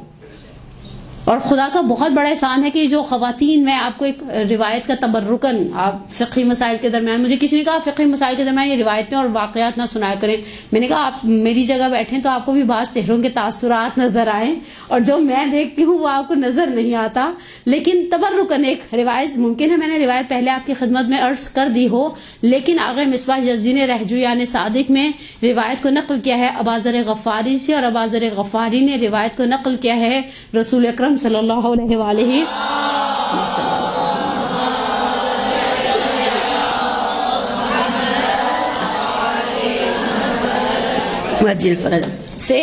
اور خدا کا بہت بڑا احسان ہے کہ جو خواتین، میں آپ کو ایک روایت کا تبرکن، آپ فقہی مسائل کے درمیان، مجھے کسی نے کہا فقہی مسائل کے درمیان یہ روایتیں اور واقعات نہ سنایا کریں. میں نے کہا آپ میری جگہ بیٹھیں تو آپ کو بھی بعض چہروں کے تاثرات نظر آئیں اور جو میں دیکھتی ہوں وہ آپ کو نظر نہیں آتا. لیکن تبرکن ایک روایت، ممکن ہے میں نے روایت پہلے آپ کی خدمت میں عرض کر دی ہو، لیکن آغا مصباح یزدی نے رہجویان صادق میں روایت کو نقل کیا ہے اباذر غفاری سے، اور اباذر غفاری نے روایت کو نقل کیا ہے رسول اکرم صلی اللہ علیہ وآلہ وسلم سے.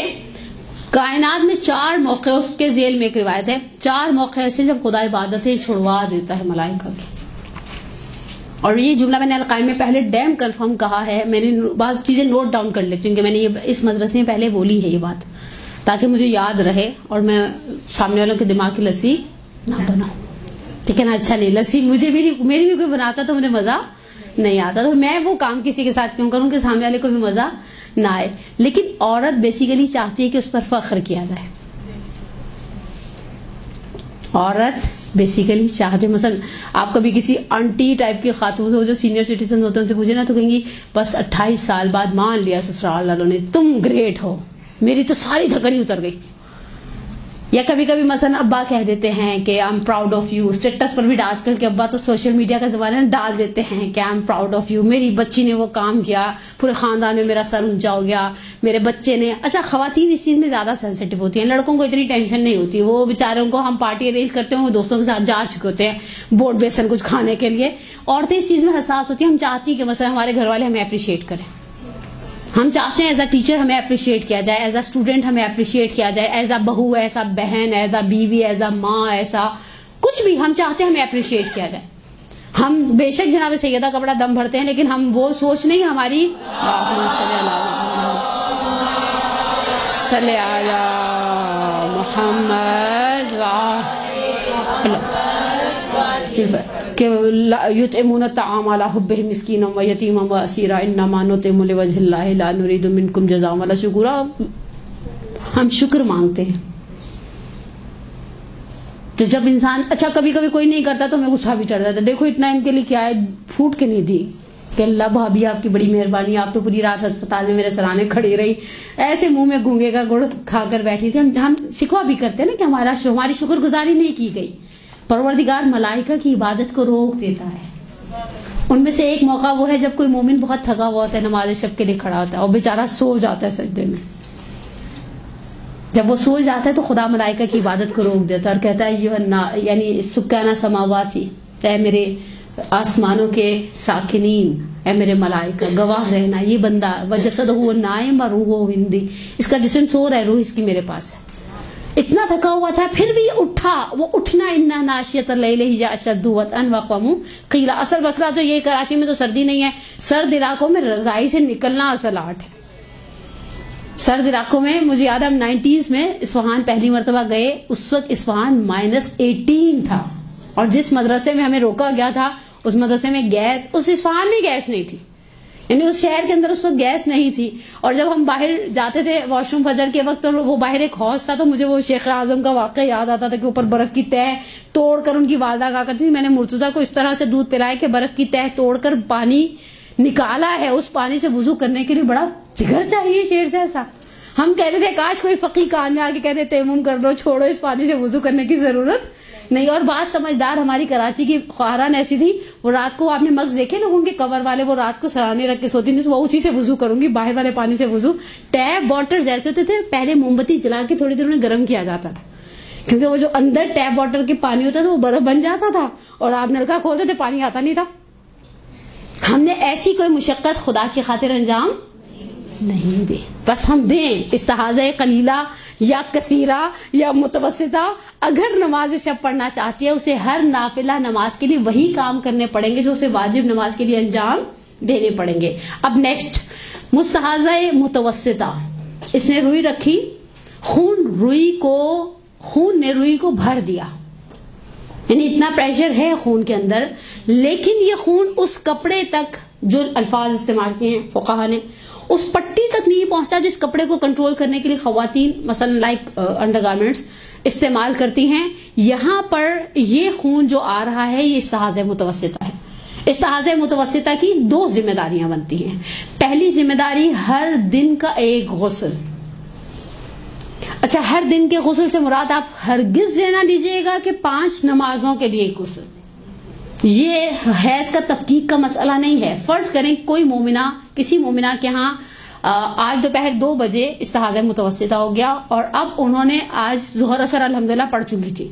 کائنات میں 4 موقع، اس کے ذیل میں ایک روایت ہے، 4 موقع ایسے جب خدا عبادتیں چھڑوا دیتا ہے ملائکہ کی. اور یہ جملہ میں نے القائم میں پہلے ڈیم کنفرم کہا ہے. میں نے بعض چیزیں نوٹ ڈاؤن کر لیتی ہوں کہ میں نے یہ اس مدرسے میں پہلے بولی ہے یہ بات، تاکہ مجھے یاد رہے اور میں سامنے والوں کے دماغ کی لسی نہ بناؤں. ٹھیک ہے نا؟ اچھا نہیں، لسی مجھے میری بھی کوئی بناتا تو مجھے مزہ نہیں آتا، تو میں وہ کام کسی کے ساتھ کیوں کروں کہ سامنے والے کو بھی مزہ نہ آئے. لیکن عورت بیسیکلی چاہتی ہے کہ اس پر فخر کیا جائے. عورت بیسیکلی چاہتے، مثلا آپ کبھی کسی آنٹی ٹائپ کی خاتون ہو جو سینئر سٹیزن ہوتے ہیں ان سے پوچھے نا تو کہیں گی بس 28 سال بعد مان لیا سسرال والوں نے تم گریٹ ہو، میری تو ساری تھکنی اتر گئی. یا کبھی کبھی مثلا ابا کہہ دیتے ہیں کہ I am proud of you. Status پر بھی آج کل کے ابا تو سوشل میڈیا کا زمانہ ہے، ڈال دیتے ہیں کہ I am proud of you, میری بچی نے وہ کام کیا، پورے خاندان میں میرا سر اونچا ہو گیا، میرے بچے نے. اچھا خواتین اس چیز میں زیادہ سینسیٹیو ہوتی ہیں، لڑکوں کو اتنی ٹینشن نہیں ہوتی. وہ بیچاروں کو ہم پارٹی ارینج کرتے ہیں، وہ دوستوں کے ساتھ جا چکے ہوتے ہیں بورڈ بیسن کچھ کھانے کے لیے. عورتیں اس چیز میں حساس ہوتی ہیں. ہم چاہتی ہیں کہ مثلا ہمارے گھر والے ہمیں اپریشیٹ کریں، ہم چاہتے ہیں ایز اے ٹیچر ہمیں اپریشیٹ کیا جائے، ایز اے اسٹوڈنٹ ہمیں اپریشیٹ کیا جائے، ایز اے بہو، ایز اے بہن، ایز اے بیوی، ایز اے ماں، ایسا کچھ بھی ہم چاہتے ہیں ہمیں اپریشیٹ کیا جائے. ہم بے شک جناب سیدہ کپڑا دم بھرتے ہیں، لیکن ہم وہ سوچ نہیں ہماری صلی علی محمد. کہ یطعمون الطعام علی حبہ مسکینا و یتیما و اسیرا انما نطعم لوجہ اللہ لا نرید منکم جزاء ولا شکورا. ہم شکر مانگتے ہیں. تو جب انسان اچھا کبھی کبھی کوئی نہیں کرتا تو ہمیں غصہ بھی چڑھ جاتا ہے. دیکھو اتنا ان کے لیے کیا ہے, پھوٹ کے نہیں دی کہ اللہ بھابھی آپ کی بڑی مہربانی, آپ تو پوری رات ہسپتال میں میرے سرانے کھڑی رہی, ایسے منہ میں گونگے کا گڑ کھا کر بیٹھی تھی. ہم شکوہ بھی کرتے ہیں نا کہ ہماری شکر گزاری نہیں کی گئی. پروردگار ملائکہ کی عبادت کو روک دیتا ہے. ان میں سے ایک موقع وہ ہے جب کوئی مومن بہت تھکا ہوا ہوتا ہے, نماز شب کے لیے کھڑا ہوتا ہے اور بیچارہ سو جاتا ہے سجدے میں. جب وہ سو جاتا ہے تو خدا ملائکہ کی عبادت کو روک دیتا ہے اور کہتا ہے یعنی سکانہ سماواتی, اے میرے آسمانوں کے ساکنین, اے میرے ملائکہ گواہ رہنا یہ بندہ وجسدہ نائم اور روحہ ہندی, اس کا جسم سو رہا ہے, روح اس کی میرے پاس ہے. اتنا تھکا ہوا تھا پھر بھی اٹھا. وہ اٹھنا انا ناشیۃ اللیل ہی اشد وطئا وقوم قیل. اصل مسئلہ تو یہ, کراچی میں تو سردی نہیں ہے, سرد علاقوں میں رضائی سے نکلنا اصل آرٹ ہے. سرد علاقوں میں مجھے یاد ہے ہم 90s میں اصفہان پہلی مرتبہ گئے, اس وقت اصفہان -18 تھا, اور جس مدرسے میں ہمیں روکا گیا تھا اس مدرسے میں گیس, اس اصفہان میں گیس نہیں تھی, یعنی اس شہر کے اندر اس وقت گیس نہیں تھی. اور جب ہم باہر جاتے تھے واش روم فجر کے وقت, تو وہ باہر ایک حوض تھا, تو مجھے وہ شیخ اعظم کا واقعہ یاد آتا تھا کہ اوپر برف کی تہ توڑ کر ان کی والدہ کہا کرتی تھی میں نے مرتضیٰ کو اس طرح سے دودھ پلایا کہ برف کی تہ توڑ کر پانی نکالا ہے. اس پانی سے وضو کرنے کے لیے بڑا جگر چاہیے شیر جیسا. ہم کہتے تھے کاش کوئی فقی کان میں آ کے کہتے تیمم کر لو, چھوڑو اس پانی سے وضو کرنے کی ضرورت نہیں. اور بات سمجھدار ہماری کراچی کی خواہران ایسی تھی, وہ رات کو آپ نے مگز دیکھے لوگوں کے کور والے, وہ رات کو سرانے رکھ کے سوتی تھی, وہ اسی سے وضو کروں گی, باہر والے پانی سے وضو. ٹیپ واٹر ایسے ہوتے تھے, پہلے موم بتی جلا کے تھوڑی دیر میں گرم کیا جاتا تھا, کیونکہ وہ جو اندر ٹیپ واٹر کے پانی ہوتا تھا وہ برف بن جاتا تھا, اور آپ نلکا کھولتے تھے پانی آتا نہیں تھا. ہم نے ایسی کوئی مشقت خدا کی خاطر انجام نہیں دے, بس ہم دیں استحاضہ قلیلہ یا کثیرہ یا متوسطہ. اگر نماز شب پڑھنا چاہتی ہے اسے ہر نافلہ نماز کے لیے وہی کام کرنے پڑیں گے جو اسے واجب نماز کے لیے انجام دینے پڑیں گے. اب نیکسٹ مستحاضہ متوسطہ, اس نے روئی رکھی, خون نے روئی کو بھر دیا, یعنی اتنا پریشر ہے خون کے اندر, لیکن یہ خون اس کپڑے تک, جو الفاظ استعمال کیے ہیں فقہا نے, اس پٹی تک نہیں پہنچا جس کپڑے کو کنٹرول کرنے کے لیے خواتین مثلا لائک انڈر گارمنٹس استعمال کرتی ہیں. یہاں پر یہ خون جو آ رہا ہے یہ استحاضہ متوسطہ ہے. استحاضہ متوسطہ کی 2 ذمہ داریاں بنتی ہیں. پہلی ذمہ داری ہر دن کا ایک غسل. اچھا, ہر دن کے غسل سے مراد آپ ہرگز یہ نہ لیجیے گا کہ 5 نمازوں کے لیے ایک غسل. یہ حیض کا تفکیک کا مسئلہ نہیں ہے. فرض کریں کوئی مومنہ, کسی مومنہ کے ہاں آج دوپہر 2 بجے استحاضہ متوسطہ ہو گیا, اور اب انہوں نے آج ظہر اثر الحمدللہ پڑھ چکی تھی.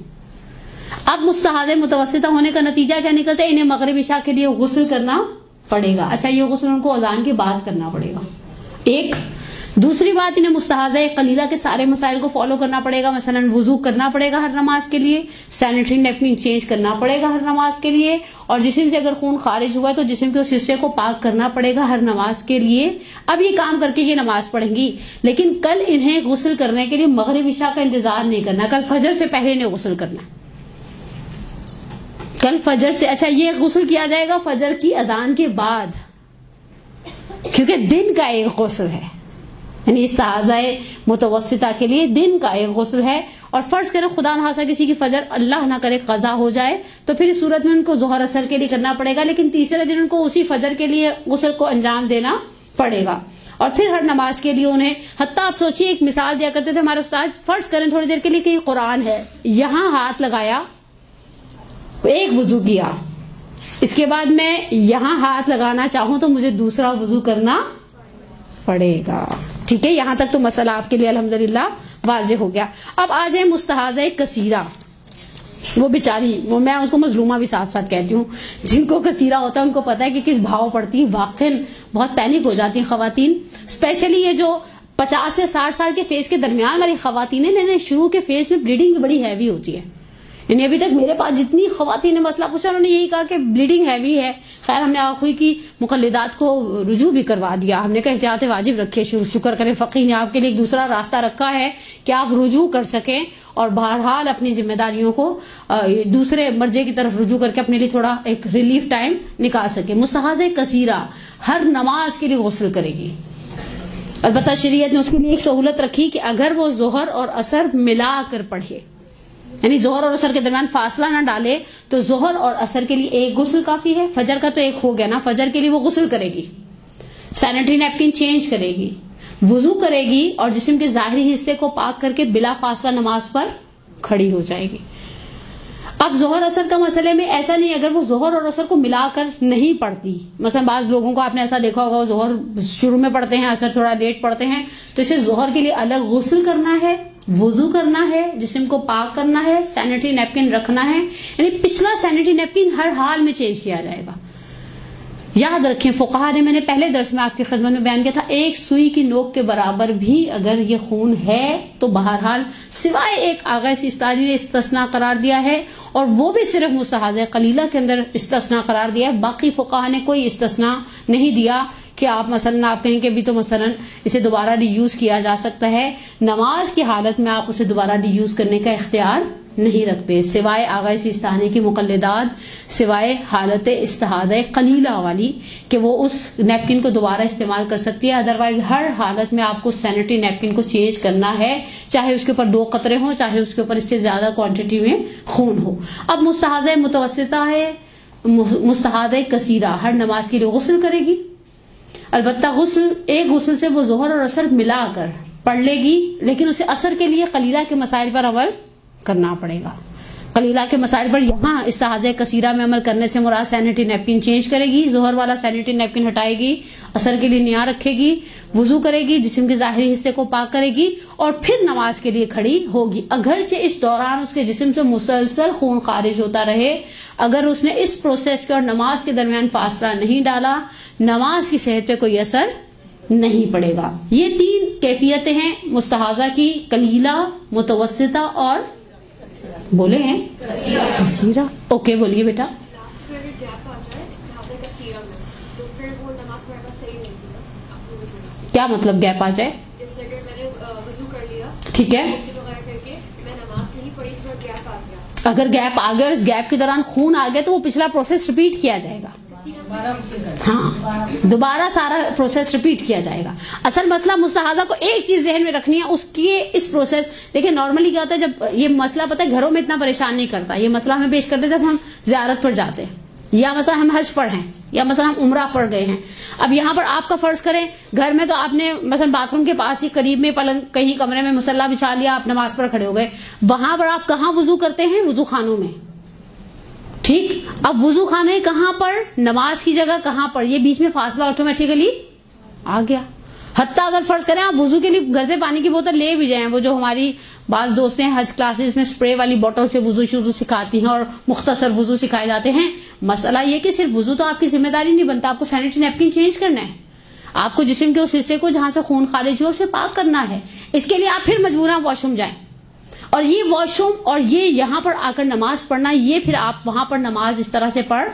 اب مستحاضہ متوسطہ ہونے کا نتیجہ کیا نکلتا ہے, انہیں مغرب عشاء کے لیے غسل کرنا پڑے گا. اچھا, یہ غسل ان کو اذان کے بعد کرنا پڑے گا. ایک دوسری بات, انہیں مستحاضہ قلیلہ کے سارے مسائل کو فالو کرنا پڑے گا. مثلا وضو کرنا پڑے گا ہر نماز کے لیے, سینیٹری نیپکن چینج کرنا پڑے گا ہر نماز کے لیے, اور جسم سے اگر خون خارج ہوا ہے تو جسم کے اس حصے کو پاک کرنا پڑے گا ہر نماز کے لیے. اب یہ کام کر کے یہ نماز پڑھیں گی, لیکن کل انہیں غسل کرنے کے لیے مغرب عشاء کا انتظار نہیں کرنا, کل فجر سے پہلے انہیں غسل کرنا ہے. کل فجر سے, اچھا یہ غسل کیا جائے گا فجر کی اذان کے بعد, کیونکہ دن کا ایک غسل ہے, یعنی استحاضہ متوسطہ کے لیے دن کا ایک غسل ہے. اور فرض کریں خدا نخواستہ کسی کی فجر اللہ نہ کرے قضا ہو جائے, تو پھر اس صورت میں ان کو ظہر اثر کے لیے کرنا پڑے گا, لیکن تیسرے دن ان کو اسی فجر کے لیے غسل کو انجام دینا پڑے گا. اور پھر ہر نماز کے لیے انہیں, حتیٰ آپ سوچیے ایک مثال دیا کرتے تھے ہمارے استاد, فرض کریں تھوڑی دیر کے لیے کہ قرآن ہے, یہاں ہاتھ لگایا, ایک وضو کیا, اس کے بعد میں یہاں ہاتھ لگانا چاہوں تو مجھے دوسرا وضو کرنا پڑے گا. ٹھیک ہے, یہاں تک تو مسئلہ آپ کے لیے الحمدللہ واضح ہو گیا. اب آ جائیں مستحاضہ کثیرہ. وہ بیچاری, وہ میں اس کو مظلومہ بھی ساتھ ساتھ کہتی ہوں, جن کو کثیرہ ہوتا ہے ان کو پتا ہے کہ کس بھاؤ پڑتی ہے. واقعی بہت پینک ہو جاتی ہیں خواتین, اسپیشلی یہ جو 50 سے 60 سال کے فیس کے درمیان والی خواتین ہیں, لیکن شروع کے فیس میں بلیڈنگ بڑی ہیوی ہوتی ہے, یعنی ابھی تک میرے پاس جتنی خواتین نے مسئلہ پوچھا انہوں نے یہی کہا کہ بلیڈنگ ہیوی ہے. خیر ہم نے آخوئی کی مقلدات کو رجوع بھی کروا دیا. ہم نے کہا احتیاط واجب رکھے, شکر کریں فقیہ نے آپ کے لیے ایک دوسرا راستہ رکھا ہے کہ آپ رجوع کر سکیں اور بہرحال اپنی ذمہ داریوں کو دوسرے مرجے کی طرف رجوع کر کے اپنے لیے تھوڑا ایک ریلیف ٹائم نکال سکیں. مستحاضہ کثیرہ ہر نماز کے لیے غسل کرے گی. البتہ شریعت نے اس کے لیے ایک سہولت رکھی کہ اگر وہ ظہر اور عصر ملا کر پڑھے, یعنی ظہر اور عصر کے درمیان فاصلہ نہ ڈالے, تو ظہر اور عصر کے لیے ایک غسل کافی ہے. فجر کا تو ایک ہو گیا نا, فجر کے لیے وہ غسل کرے گی, سینیٹری نیپکن چینج کرے گی, وضو کرے گی اور جسم کے ظاہری حصے کو پاک کر کے بلا فاصلہ نماز پر کھڑی ہو جائے گی. اب ظہر عصر کا مسئلے میں ایسا نہیں, اگر وہ ظہر اور عصر کو ملا کر نہیں پڑھتی, مثلا بعض لوگوں کو آپ نے ایسا دیکھا ہوگا وہ ظہر شروع میں پڑھتے ہیں, عصر تھوڑا لیٹ پڑھتے ہیں, تو اسے ظہر کے لیے الگ غسل کرنا ہے, وضو کرنا ہے, جسم کو پاک کرنا ہے, سینیٹری نیپکن رکھنا ہے. یعنی پچھلا سینیٹری نیپکن ہر حال میں چینج کیا جائے گا. یاد رکھیں فقہا نے, میں نے پہلے درس میں آپ کی خدمت میں بیان کیا تھا, ایک سوئی کی نوک کے برابر بھی اگر یہ خون ہے تو بہرحال سوائے ایک آغا استعاری نے استثناء قرار دیا ہے, اور وہ بھی صرف مستحاضہ قلیلہ کے اندر استثناء قرار دیا ہے. باقی فقہا نے کوئی استثناء نہیں دیا کہ آپ مثلا آپ کہیں کہ بھی تو مثلا اسے دوبارہ ری یوز کیا جا سکتا ہے. نماز کی حالت میں آپ اسے دوبارہ ری یوز کرنے کا اختیار نہیں رکھتے سوائے آغاز استعانی کی مقلدات, سوائے حالت استحاضہ قلیلہ والی کہ وہ اس نیپکن کو دوبارہ استعمال کر سکتی ہے. ادروائز ہر حالت میں آپ کو سینیٹری نیپکن کو چینج کرنا ہے, چاہے اس کے اوپر 2 قطرے ہوں, چاہے اس کے اوپر اس سے زیادہ کوانٹٹی میں خون ہو. اب مستحاضہ متوسطہ ہے, مستحاضہ کثیرہ ہر نماز کے لیے غسل کرے گی. البتہ غسل ایک غسل سے وہ ظہر اور عصر ملا کر پڑھ لے گی, لیکن اسے عصر کے لیے قلیلہ کے مسائل پر عمل کرنا پڑے گا. قلیلہ کے مسائل پر یہاں استحاضہ کثیرہ میں عمل کرنے سے مراد سینیٹری نیپکن چینج کرے گی, ظہر والا سینیٹری نیپکن ہٹائے گی, عصر کے لیے نیا رکھے گی, وضو کرے گی, جسم کے ظاہری حصے کو پاک کرے گی اور پھر نماز کے لیے کھڑی ہوگی. اگرچہ اس دوران اس کے جسم سے مسلسل خون خارج ہوتا رہے, اگر اس نے اس پروسیس کے اور نماز کے درمیان فاصلہ نہیں ڈالا, نماز کی صحت پہ کوئی اثر نہیں پڑے گا. یہ 3 کیفیتیں ہیں مستحاضہ کی, قلیلہ, متوسطہ اور بولے ہیں کثیرہ. اوکے بولیے بیٹا. کیا مطلب گیپ آ جائے؟ ٹھیک ہے, اگر گیپ آ گیا, اس گیپ کے دوران خون آ گیا تو وہ پچھلا پروسیس ریپیٹ کیا جائے گا. ہاں, دوبارہ سارا پروسیس ریپیٹ کیا جائے گا. اصل مسئلہ مستحاضہ کو ایک چیز ذہن میں رکھنی ہے, اس کی اس پروسیس. دیکھیں نارملی کیا ہوتا ہے, جب یہ مسئلہ پتہ ہے گھروں میں اتنا پریشان نہیں کرتا, یہ مسئلہ ہمیں پیش کرتے جب ہم زیارت پر جاتے ہیں, یا مثلا ہم حج پر ہیں, یا مثلا ہم عمرہ پر گئے ہیں. اب یہاں پر آپ کا فرض کریں گھر میں تو آپ نے مثلا باتھ روم کے پاس ہی قریب میں پلنگ کہیں کمرے میں مصلی بچھا لیا, آپ نماز پر کھڑے ہو گئے. وہاں پر آپ کہاں وضو کرتے ہیں؟ وضو خانوں میں. ٹھیک, اب وضو خانے کہاں پر, نماز کی جگہ کہاں پر, یہ بیچ میں فاصلہ آٹومیٹیکلی آ گیا. حتیٰ اگر فرض کریں آپ وضو کے لیے گھر سے پانی کی بوتل لے بھی جائیں, وہ جو ہماری بعض دوستیں حج کلاسز میں اسپرے والی بوتل سے وضو شروع سکھاتی ہیں اور مختصر وضو سکھائے جاتے ہیں. مسئلہ یہ کہ صرف وضو تو آپ کی ذمہ داری نہیں بنتا, آپ کو سینیٹری نیپکن چینج کرنا ہے, آپ کو جسم کے اس حصے کو جہاں سے خون خارج ہو اسے پاک کرنا ہے. اس کے لیے آپ پھر مجبوراً واش روم جائیں, اور یہ واش روم اور یہ یہاں پر آ کر نماز پڑھنا, یہ پھر آپ وہاں پر نماز اس طرح سے پڑھ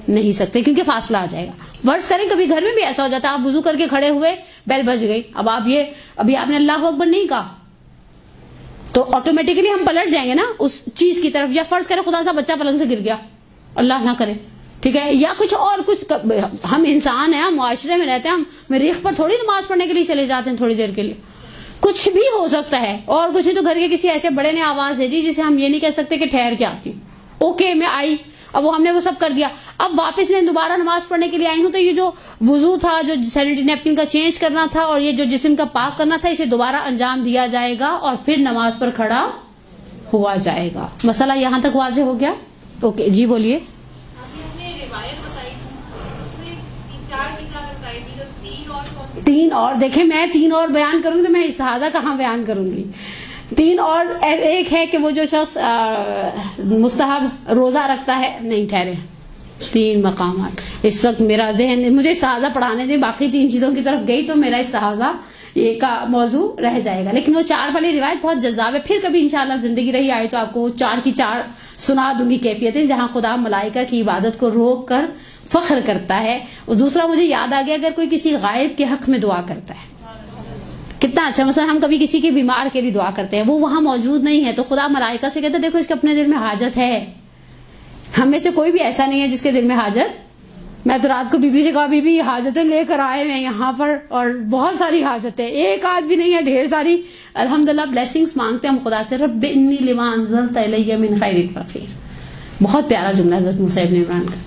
نہیں سکتے کیونکہ فاصلہ آ جائے گا. فرض کریں کبھی گھر میں بھی ایسا ہو جاتا ہے, آپ وضو کر کے کھڑے ہوئے, بیل بج گئی, اب آپ یہ ابھی آپ نے اللہ اکبر نہیں کہا تو آٹومیٹکلی ہم پلٹ جائیں گے نا اس چیز کی طرف. یا فرض کریں خدا سا بچہ پلنگ سے گر گیا, اللہ نہ کرے, ٹھیک ہے, یا کچھ اور کچھ, ہم انسان ہیں, ہم معاشرے میں رہتے ہیں, ہم مریخ پر تھوڑی نماز پڑھنے کے لیے چلے جاتے ہیں تھوڑی دیر کے لیے, کچھ بھی ہو سکتا ہے. اور کچھ نہیں تو گھر کے کسی ایسے بڑے نے آواز دے دی جسے ہم یہ نہیں کہہ سکتے کہ ٹھہر کے آتی ہوں, اوکے میں آئی, اب وہ ہم نے وہ سب کر دیا, اب واپس میں دوبارہ نماز پڑھنے کے لیے آئی ہوں, تو یہ جو وضو تھا, جو سینیٹری نیپکن کا چینج کرنا تھا, اور یہ جو جسم کا پاک کرنا تھا, اسے دوبارہ انجام دیا جائے گا اور پھر نماز پر کھڑا ہوا جائے گا. مسئلہ یہاں تک واضح ہو گیا؟ اوکے جی بولیے. تین اور دیکھیں, میں 3 اور بیان کروں گی تو میں استحاضہ کہاں بیان کروں گی. 3 اور, ایک ہے کہ وہ جو شخص مستحب روزہ رکھتا ہے, نہیں ٹھہرے, 3 مقامات. اس وقت میرا ذہن مجھے استحاضہ پڑھانے دیں, باقی 3 چیزوں کی طرف گئی تو میرا استحاضہ یہ کا موضوع رہ جائے گا. لیکن وہ 4 والی روایت بہت جذاب ہے. پھر کبھی انشاءاللہ زندگی رہی آئے تو آپ کو 4 کی 4 سنا دوں گی کیفیتیں جہاں خدا ملائکہ کی عبادت کو روک کر فخر کرتا ہے. اور دوسرا مجھے یاد آ گیا, اگر کوئی کسی غائب کے حق میں دعا کرتا ہے کتنا اچھا. مثلا ہم کبھی کسی کے بیمار کے لیے دعا کرتے ہیں, وہ وہاں موجود نہیں ہے, تو خدا ملائکہ سے کہتا ہے دیکھو اس کے اپنے دل میں حاجت ہے. ہم میں سے کوئی بھی ایسا نہیں ہے جس کے دل میں حاجت. میں تو رات کو بی بی سے کہا, بی بی حاجتیں لے کر آئے ہیں یہاں پر, اور بہت ساری حاجتیں, ایک آدھ بھی نہیں ہے, ڈھیر ساری. الحمدللہ بلیسنگز مانگتے ہیں ہم خدا سے. رب انی لما انزلت الی من خیر فقیر. بہت پیارا جملہ حضرت موسیٰ ابن عمران کا.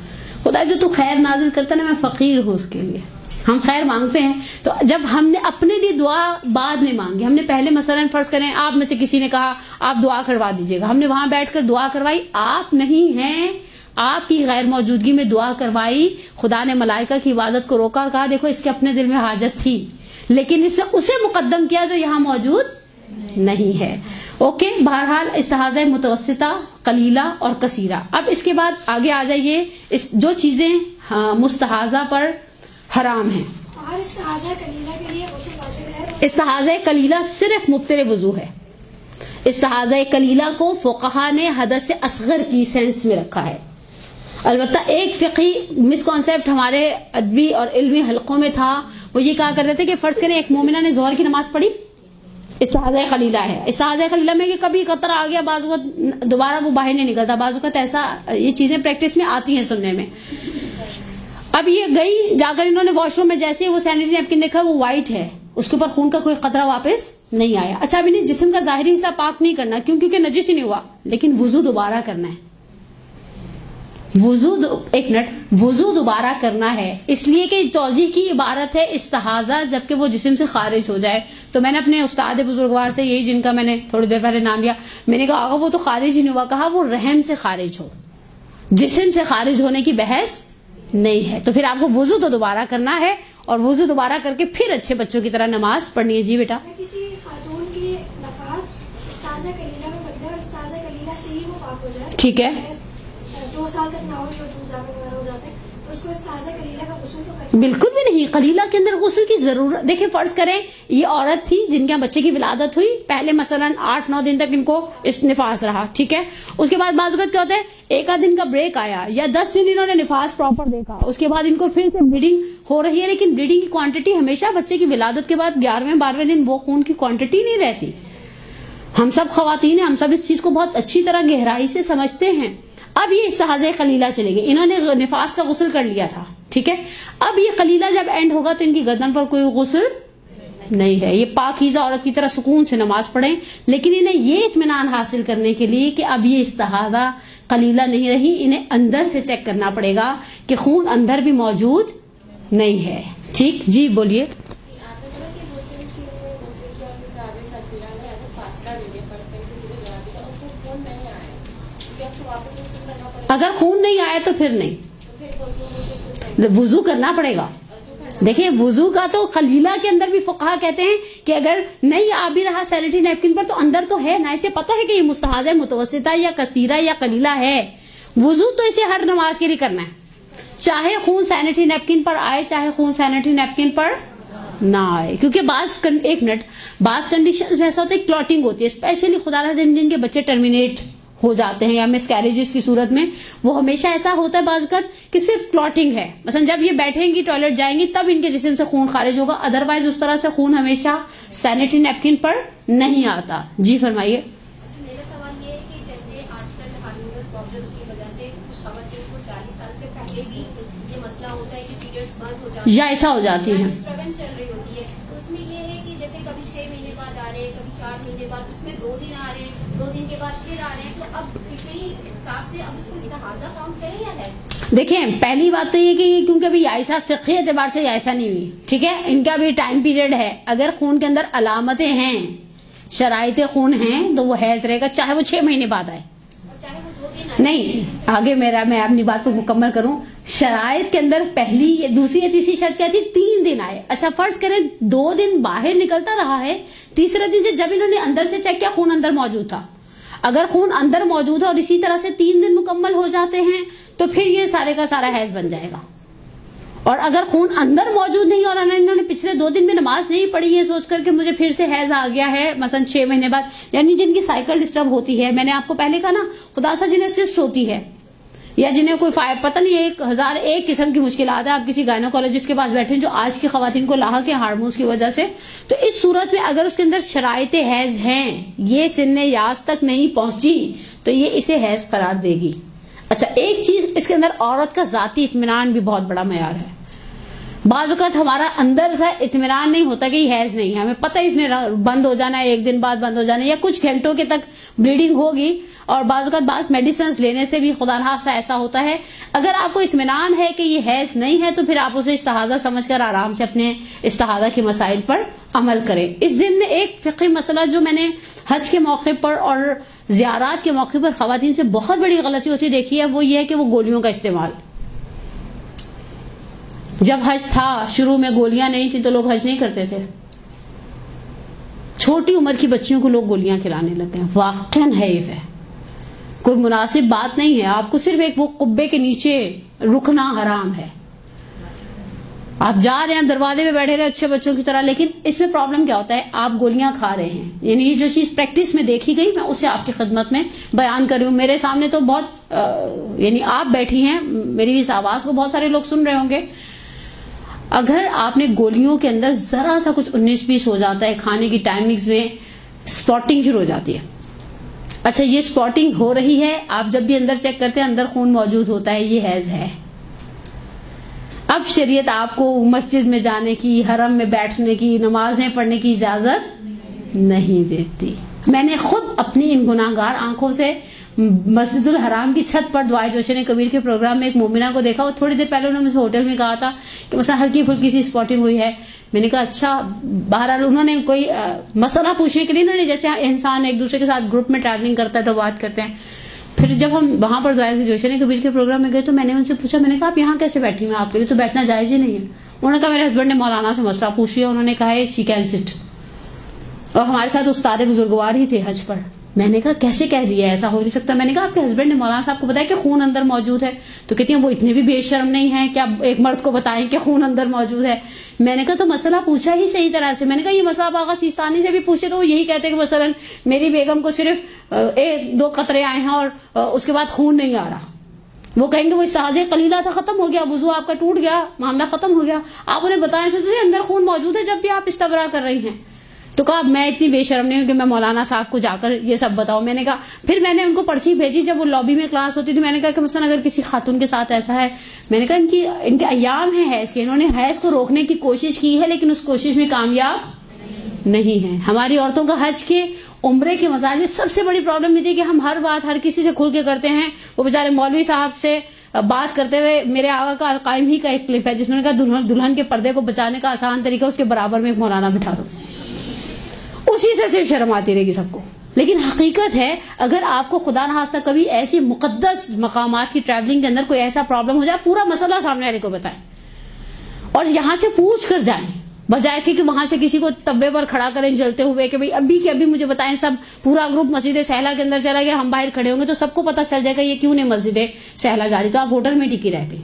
خدا جو تو خیر نازل کرتا ہے نا, میں فقیر ہوں اس کے لیے. ہم خیر مانگتے ہیں, تو جب ہم نے اپنے لیے دعا بعد میں مانگی, ہم نے پہلے مثلا فرض کریں آپ میں سے کسی نے کہا آپ دعا کروا دیجیے گا, ہم نے وہاں بیٹھ کر دعا کروائی, آپ نہیں ہیں, آپ کی غیر موجودگی میں دعا کروائی, خدا نے ملائکہ کی عبادت کو روکا اور کہا دیکھو اس کے اپنے دل میں حاجت تھی, لیکن اس نے اسے مقدم کیا جو یہاں موجود نہیں ہے. اوکے, بہرحال استحاضہ متوسطہ, قلیلہ اور کثیرہ. اب اس کے بعد آگے آ جائیے جو چیزیں مستحاضہ پر حرام ہیں. اور استحاضہ قلیلہ کے لیے غسل واجب ہے. استحاضہ قلیلہ صرف مبتل وضو ہے. استحاضہ قلیلہ کو فقہا نے حدث اصغر کی سینس میں رکھا ہے. البتہ ایک فقہی مسکانسیپٹ ہمارے ادبی اور علمی حلقوں میں تھا, وہ یہ کہا کرتے تھے کہ فرض کریں ایک مومنہ نے ظہر کی نماز پڑھی, استحاضہ قلیلہ ہے. استحاضہ قلیلہ میں کہ کبھی قطرہ آ گیا, بعض اوقات دوبارہ وہ باہر نہیں نکلتا, بعض اوقات ایسا, یہ چیزیں پریکٹس میں آتی ہیں سننے میں. اب یہ گئی جا کر انہوں نے واش روم میں, جیسے وہ سینیٹری نیپکن دیکھا وہ وائٹ ہے, اس کے اوپر خون کا کوئی قطرہ واپس نہیں آیا. اچھا, اب انہیں جسم کا ظاہری حصہ پاک نہیں کرنا کیونکہ نجس ہی نہیں ہوا, لیکن وضو دوبارہ کرنا ہے. وضو دوبارہ کرنا ہے, اس لیے کہ توضیح کی عبارت ہے استحاضہ جبکہ وہ جسم سے خارج ہو جائے. تو میں نے اپنے استاد بزرگوار سے, یہی جن کا میں نے تھوڑی دیر پہلے نام لیا, میں نے کہا آقا وہ تو خارج ہی نہیں ہوا, کہا وہ رحم سے خارج ہو, جسم سے خارج ہونے کی بحث نہیں ہے. تو پھر آپ کو وضو تو دوبارہ کرنا ہے, اور وضو دوبارہ کر کے پھر اچھے بچوں کی طرح نماز پڑھنی ہے. جی بیٹا. کسی خاتون کی نفاس استحاضہ قلیلہ میں بدلے اور استحاضہ قلیلہ سے ہی وہ پاک ہو جائے, ٹھیک ہے, 2 سال تک نہ ہو, جو دوسرا وغیرہ ہو جاتے ہیں, تو اس کو استحاضہ قلیلہ کا غسل تو کرنا بالکل بھی نہیں. قلیلہ کے اندر غسل کی ضرورت, دیکھیں فرض کریں یہ عورت تھی جن کے بچے کی ولادت ہوئی, پہلے مثلا 8-9 دن تک ان کو اس نفاس رہا, ٹھیک ہے, اس کے بعد بعض اوقات کیا ہوتا ہے 1 دن کا بریک آیا یا 10 دن انہوں نے نفاس پراپر دیکھا, اس کے بعد ان کو پھر سے بلیڈنگ ہو رہی ہے, لیکن بلیڈنگ کی کوانٹٹی ہمیشہ بچے کی ولادت کے بعد 11ویں-12ویں دن وہ خون کی کوانٹٹی نہیں رہتی. ہم سب خواتین ہیں, ہم سب اس چیز کو بہت اچھی طرح گہرائی سے سمجھتے ہیں. اب یہ استحاضہ قلیلہ چلے گئے, انہوں نے نفاس کا غسل کر لیا تھا, ٹھیک ہے, اب یہ قلیلہ جب اینڈ ہوگا تو ان کی گردن پر کوئی غسل نہیں ہے. یہ پاکیزہ عورت کی طرح سکون سے نماز پڑھیں, لیکن انہیں یہ اطمینان حاصل کرنے کے لیے کہ اب یہ استحاضہ قلیلہ نہیں رہی, انہیں اندر سے چیک کرنا پڑے گا کہ خون اندر بھی موجود نہیں ہے. ٹھیک, جی بولیے. اگر خون نہیں آیا تو پھر نہیں, وضو کرنا پڑے گا. دیکھیں وضو کا تو قلیلہ کے اندر بھی فقہا کہتے ہیں کہ اگر نہیں آ بھی رہا سینیٹری نیپکن پر تو اندر تو ہے نا, اسے پتہ ہے کہ یہ مستحاضہ متوسطہ یا کثیرہ یا قلیلہ ہے. وضو تو اسے ہر نماز کے لیے کرنا ہے, چاہے خون سینیٹری نیپکن پر آئے چاہے خون سینیٹری نیپکن پر نہ آئے, کیونکہ بعض کنڈیشن میں ایسا ہوتا ہے کلوٹنگ ہوتی ہے, اسپیشلی خدا نہ جائے جن کے بچے ٹرمینیٹ ہو جاتے ہیں یا مس کیریجز کی صورت میں, وہ ہمیشہ ایسا ہوتا ہے بعض اوقات کہ صرف کلوٹنگ ہے. مثلا جب یہ بیٹھیں گی ٹوائلٹ جائیں گی تب ان کے جسم سے خون خارج ہوگا, ادروائز اس طرح سے خون ہمیشہ سینیٹری نیپکن پر نہیں آتا. جی فرمائیے. میرا سوال یہ ہے کہ جیسے آج کل ہارمونل پرابلمس کی وجہ سے کچھ خواتین کو 40 سال سے پہلے بھی یہ مسئلہ ہوتا ہے کہ پیریڈز بند ہو جاتے ہیں یا ایسا ہو جاتی ہے, ڈسٹربنس چل رہی ہوتی ہے, تو اس میں یہ ہے کہ جیسے کبھی 6 مہینے بعد آ رہے ہیں, کبھی 4 مہینے بعد, اس میں 2 دن آ رہے ہیں, 2 دن کے بعد پھر آ رہے ہیں, تو اب فکری حساب سے اب اس کو استحاضہ کاؤنٹ کریں یا ہے؟ دیکھیں پہلی بات تو یہ کہ کیونکہ ابھی عائشہ فقہی اعتبار سے ایسا نہیں ہوئی, ٹھیک ہے, ان کا بھی ٹائم پیریڈ ہے. اگر خون کے اندر علامتیں ہیں, شرائط خون ہیں, تو وہ حیض رہے گا چاہے وہ 6 مہینے بعد آئے, چاہے وہ 2 دن آئے. نہیں آگے میں اپنی بات کو مکمل کروں. شرائط کے اندر پہلی دوسری یا تیسری شرط کیا تھی, 3 دن آئے. اچھا فرض کریں 2 دن باہر نکلتا رہا ہے, تیسرے دن سے جب انہوں نے اندر سے چیک کیا خون اندر موجود تھا, اگر خون اندر موجود ہے اور اسی طرح سے 3 دن مکمل ہو جاتے ہیں تو پھر یہ سارے کا سارا حیض بن جائے گا. اور اگر خون اندر موجود نہیں اور انہوں نے پچھلے 2 دن میں نماز نہیں پڑھی یہ سوچ کر کہ مجھے پھر سے حیض آ گیا ہے مثلا 6 مہینے بعد, یعنی جن کی سائیکل ڈسٹرب ہوتی ہے, میں نے آپ کو پہلے کہا نا خدا سا جنہیں سسٹ ہوتی ہے یا جنہیں کوئی پتہ نہیں 1001 قسم کی مشکلات ہے, آپ کسی گائنوکالوجسٹ کے پاس بیٹھے جو آج کی خواتین کو لاحق ہے ہارمونز کی وجہ سے, تو اس صورت میں اگر اس کے اندر شرائط حیض ہیں, یہ سن یاس تک نہیں پہنچی تو یہ اسے حیض قرار دے گی. اچھا ایک چیز اس کے اندر عورت کا ذاتی اطمینان بھی بہت بڑا معیار ہے. بعض اوقات ہمارا اندر سے اطمینان نہیں ہوتا کہ یہ حیض نہیں ہے, ہمیں پتہ اس نے بند ہو جانا ہے, 1 دن بعد بند ہو جانا ہے یا کچھ گھنٹوں کے تک بلیڈنگ ہوگی, اور بعض اوقات بعض میڈیسنز لینے سے بھی خدا نخواستہ ایسا ہوتا ہے. اگر آپ کو اطمینان ہے کہ یہ حیض نہیں ہے تو پھر آپ اسے استحاضہ سمجھ کر آرام سے اپنے استحاضہ کے مسائل پر عمل کریں. اس ضمن میں ایک فقہی مسئلہ جو میں نے حج کے موقع پر اور زیارات کے موقع پر خواتین سے بہت بڑی غلطی ہوتی دیکھی ہے, وہ یہ ہے کہ وہ گولیوں کا استعمال. جب حج تھا شروع میں گولیاں نہیں تھی تو لوگ حج نہیں کرتے تھے, چھوٹی عمر کی بچیوں کو لوگ گولیاں کھلانے لگتے ہیں. واقعاً حیف ہے, کوئی مناسب بات نہیں ہے. آپ کو صرف ایک وہ قبے کے نیچے رکنا حرام ہے. آپ جا رہے ہیں دروازے پہ بیٹھے رہے اچھے بچوں کی طرح, لیکن اس میں پرابلم کیا ہوتا ہے, آپ گولیاں کھا رہے ہیں. یعنی یہ جو چیز پریکٹس میں دیکھی گئی میں اسے آپ کی خدمت میں بیان کر رہی ہوں. میرے سامنے تو بہت یعنی آپ بیٹھی ہیں, میری اس آواز کو بہت سارے لوگ سن رہے ہوں گے. اگر آپ نے گولیوں کے اندر ذرا سا کچھ 19-20 ہو جاتا ہے, کھانے کی ٹائمنگز میں سپاٹنگ شروع ہو جاتی ہے. اچھا یہ سپاٹنگ ہو رہی ہے, آپ جب بھی اندر چیک کرتے ہیں اندر خون موجود ہوتا ہے, یہ حیض ہے. اب شریعت آپ کو مسجد میں جانے کی, حرم میں بیٹھنے کی, نمازیں پڑھنے کی اجازت نہیں دیتی. میں نے خود اپنی ان گناہگار آنکھوں سے مسجد الحرام کی چھت پر دعائے جوشن کبیر کے پروگرام میں ایک مومنہ کو دیکھا. وہ تھوڑی دیر پہلے انہوں نے مجھے ہوٹل میں کہا تھا کہ مثلا ہلکی پھلکی سی سپاٹنگ ہوئی ہے. میں نے کہا اچھا. بہرحال انہوں نے کوئی مسئلہ پوچھنے کے لیے انہوں نے, جیسے انسان ایک دوسرے کے ساتھ گروپ میں ٹریولنگ کرتا ہے تو بات کرتے ہیں. پھر جب ہم وہاں پر دعائے جوشن کبیر کے پروگرام میں گئے تو میں نے ان سے پوچھا, میں نے کہا آپ یہاں کیسے بیٹھی ہیں, آپ کے لیے تو بیٹھنا جائز ہی نہیں ہے. انہوں نے کہا میرے ہسبینڈ نے مولانا سے مسئلہ پوچھ لیا, انہوں نے کہا ہے شی کین سٹ. اور ہمارے ساتھ استاد بزرگوار ہی تھے حج پر. میں نے کہا کیسے کہہ دیا, ایسا ہو نہیں سکتا. میں نے کہا آپ کے ہسبینڈ نے مولانا صاحب کو بتایا کہ خون اندر موجود ہے, تو کہتی ہیں وہ اتنے بھی بے شرم نہیں ہیں کہ آپ ایک مرد کو بتائیں کہ خون اندر موجود ہے. میں نے کہا تو مسئلہ پوچھا ہی صحیح طرح سے. میں نے کہا یہ مسئلہ آپ آغا سیستانی سے بھی پوچھے تو وہ یہی کہتے کہ مثلا میری بیگم کو صرف 1-2 قطرے آئے ہیں اور اس کے بعد خون نہیں آ رہا. وہ کہیں گے وہ استحاضہ قلیلہ تھا, ختم ہو گیا, وضو آپ کا ٹوٹ گیا, معاملہ ختم ہو گیا. آپ انہیں بتائیں سے اندر خون موجود ہے جب بھی آپ استبراء کر رہی ہیں. تو کہا میں اتنی بے شرم نہیں ہوں کہ میں مولانا صاحب کو جا کر یہ سب بتاؤں. میں نے کہا پھر میں نے ان کو پرچی بھیجی جب وہ لابی میں کلاس ہوتی تھی. میں نے کہا کہ مثلا اگر کسی خاتون کے ساتھ ایسا ہے, میں نے کہا ان کے ایام ہیں حیض کے, انہوں نے حیض کو روکنے کی کوشش کی ہے لیکن اس کوشش میں کامیاب نہیں ہے. ہماری عورتوں کا حج کے عمرے کے مسائل میں سب سے بڑی پرابلم یہ تھی کہ ہم ہر بات ہر کسی سے کھل کے کرتے ہیں. وہ بیچارے مولوی صاحب سے بات کرتے ہوئے میرے آقا کا القائم ہی کا ایک کلپ ہے جس میں نے کہا دلہن کے پردے کو بچانے کا آسان طریقہ اس کے برابر میں ایک مولانا بٹھا دو. اسی سے صرف شرم آتی رہے گی سب کو. لیکن حقیقت ہے اگر آپ کو خدا نخواستہ کبھی ایسی مقدس مقامات کی ٹریولنگ کے اندر کوئی ایسا پرابلم ہو جائے, پورا مسئلہ سامنے والے کو بتائیں اور یہاں سے پوچھ کر جائیں, بجائے اس کے کہ وہاں سے کسی کو تبے پر کھڑا کریں جلتے ہوئے کہ بھئی ابھی کے ابھی مجھے بتائیں. سب پورا گروپ مسجد سہلا کے اندر چلا گیا, ہم باہر کھڑے ہوں گے تو سب کو پتہ چل جائے گا یہ کیوں نہیں مسجد سہلا جا رہی, تو آپ ہوٹل میں ٹکی رہتے.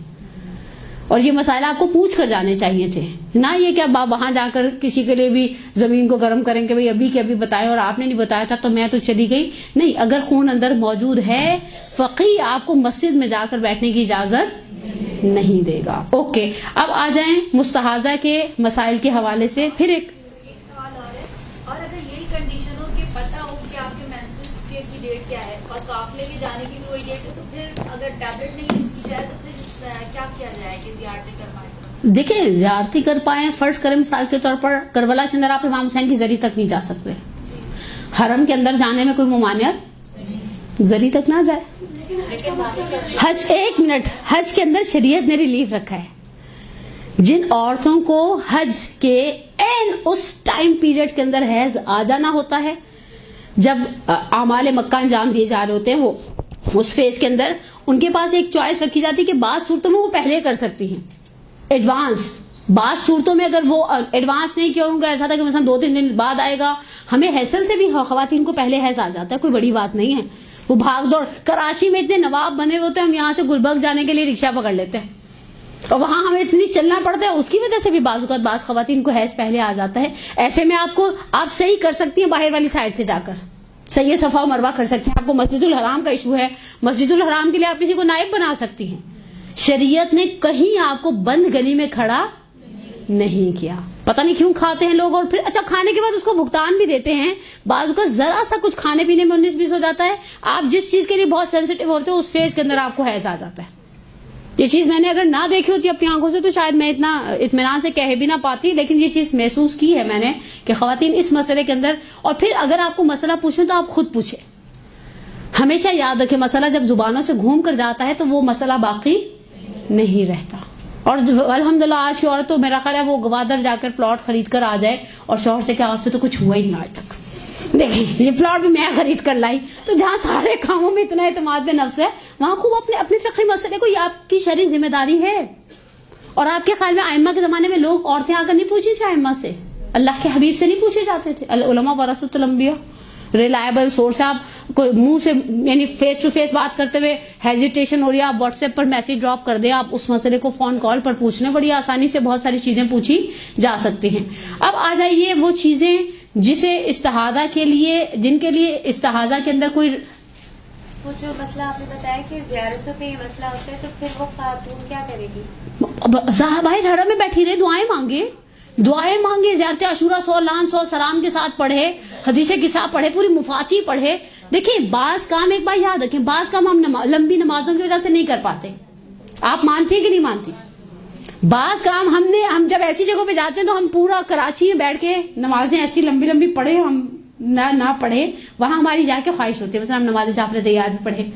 اور یہ مسائل آپ کو پوچھ کر جانے چاہیے تھے, نہ یہ کہ آپ وہاں جا کر کسی کے لیے بھی زمین کو گرم کریں کہ بھئی ابھی کے ابھی بتائیں اور آپ نے نہیں بتایا تھا تو میں تو چلی گئی. نہیں, اگر خون اندر موجود ہے فقیہ آپ کو مسجد میں جا کر بیٹھنے کی اجازت نہیں دے گا. اوکے, اب آ جائیں مستحاضہ کے مسائل کے حوالے سے. پھر ایک سوال اور ہے, اور اگر یہی کنڈیشن ہو کہ پتہ ہو کہ آپ کے مینسس کی ڈیٹ کیا ہے اور قافلے کے جانے کی کوئی ڈیٹ ہے, تو پھر اگر ٹیبلٹ نہیں یوز کی جائے تو پھر کیا کیا جائے کہ زیارتیں کر پائیں؟ دیکھیں زیارتی کر پائیں, فرض کریں مثال کے طور پر کربلا کے اندر آپ امام حسین کی زری تک نہیں جا سکتے, حرم کے اندر جانے میں کوئی ممانعت, زری تک نہ جائے. حج, ایک منٹ, حج کے اندر شریعت نے ریلیف رکھا ہے. جن عورتوں کو حج کے اس ٹائم پیریڈ کے اندر حیض آ جانا ہوتا ہے جب اعمال مکہ انجام دیے جا رہے ہوتے ہیں, وہ اس فیز کے اندر ان کے پاس ایک چوائس رکھی جاتی ہے کہ بعض صورتوں میں وہ پہلے کر سکتی ہیں, ایڈوانس بعض صورتوں میں اگر وہ ایڈوانس نہیں کیا ان کو ایسا تھا کہ مثلا 2-3 دن بعد آئے گا. ہمیں حیثل سے بھی خواتین کو پہلے حیض آ جاتا ہے, کوئی بڑی بات نہیں ہے. وہ بھاگ دوڑ, کراچی میں اتنے نواب بنے ہوتے ہیں, ہم یہاں سے گلبرگ جانے کے لیے رکشہ پکڑ لیتے ہیں اور وہاں ہمیں اتنی چلنا پڑتا ہے, اس کی وجہ سے بھی بعض اوقات بعض خواتین کو حیض پہلے آ جاتا ہے. ایسے میں آپ صحیح کر سکتی ہیں باہر والی سائڈ سے جا کر, صحیح صفا و مروہ کر سکتے ہیں. آپ کو مسجد الحرام کا ایشو ہے, مسجد الحرام کے لیے آپ کسی کو نائب بنا سکتی ہیں. شریعت نے کہیں آپ کو بند گلی میں کھڑا نہیں کیا. پتہ نہیں کیوں کھاتے ہیں لوگ, اور پھر اچھا کھانے کے بعد اس کو بھگتان بھی دیتے ہیں. بعض کا ذرا سا کچھ کھانے پینے میں 19-20 ہو جاتا ہے, آپ جس چیز کے لیے بہت سینسیٹیو ہوتے ہو اس فیز کے اندر آپ کو حیض آ جاتا ہے. یہ چیز میں نے اگر نہ دیکھی ہوتی اپنی آنکھوں سے تو شاید میں اتنا اطمینان سے کہہ بھی نہ پاتی, لیکن یہ چیز محسوس کی ہے میں نے کہ خواتین اس مسئلے کے اندر. اور پھر اگر آپ کو مسئلہ پوچھیں تو آپ خود پوچھیں. ہمیشہ یاد رکھیں مسئلہ جب زبانوں سے گھوم کر جاتا ہے تو وہ مسئلہ باقی نہیں رہتا. اور الحمدللہ آج کی عورت تو میرا خیال ہے وہ گوادر جا کر پلاٹ خرید کر آ جائے اور شوہر سے کہ آپ سے تو کچھ ہوا ہی نہیں آج تک, دیکھیں یہ پلاٹ بھی میں خرید کر لائی. تو جہاں سارے کاموں میں اتنا اعتماد میں نفس ہے وہاں خوب اپنے فقہی مسئلے کو, یہ آپ کی شرعی ذمہ داری ہے. اور آپ کے خیال میں ائمہ کے زمانے میں لوگ عورتیں آ کر نہیں پوچھی تھیں ائمہ سے, اللہ کے حبیب سے نہیں پوچھے جاتے تھے. العلماء ورثۃ الانبیاء, ریلائبل سورس. آپ کوئی منہ سے یعنی فیس ٹو فیس بات کرتے ہوئے ہیزیٹیشن ہو رہی ہے, آپ واٹس ایپ پر میسج ڈراپ کر دیں, آپ اس مسئلے کو فون کال پر پوچھ لیں, بڑی آسانی سے بہت ساری چیزیں پوچھی جا سکتی ہیں. اب آ جائیے وہ چیزیں جسے استحاضہ کے لیے, جن کے لیے استحاضہ کے اندر کوئی وہ جو مسئلہ آپ نے بتایا کہ زیارتوں پہ یہ مسئلہ ہوتا ہے تو پھر وہ خاتون کیا کرے گی؟ باہر حرم میں بیٹھی رہے, دعائیں مانگے, زیارت عاشورہ 100 لعن 100 سلام کے ساتھ پڑھے, حدیث قصہ پڑھے, پوری مفاچی پڑھے. دیکھیں بعض کام ایک بار یاد رکھیں, بعض کام ہم لمبی نمازوں کی وجہ سے نہیں کر پاتے. آپ مانتی ہیں کہ نہیں مانتی؟ بعض کام ہم جب ایسی جگہوں پہ جاتے ہیں تو ہم پورا کراچی میں بیٹھ کے نمازیں ایسی لمبی پڑھے, ہم نہ پڑھے, وہاں ہماری جا کے خواہش ہوتی ہے مثلا ہم نماز جعفر تیار بھی پڑھے,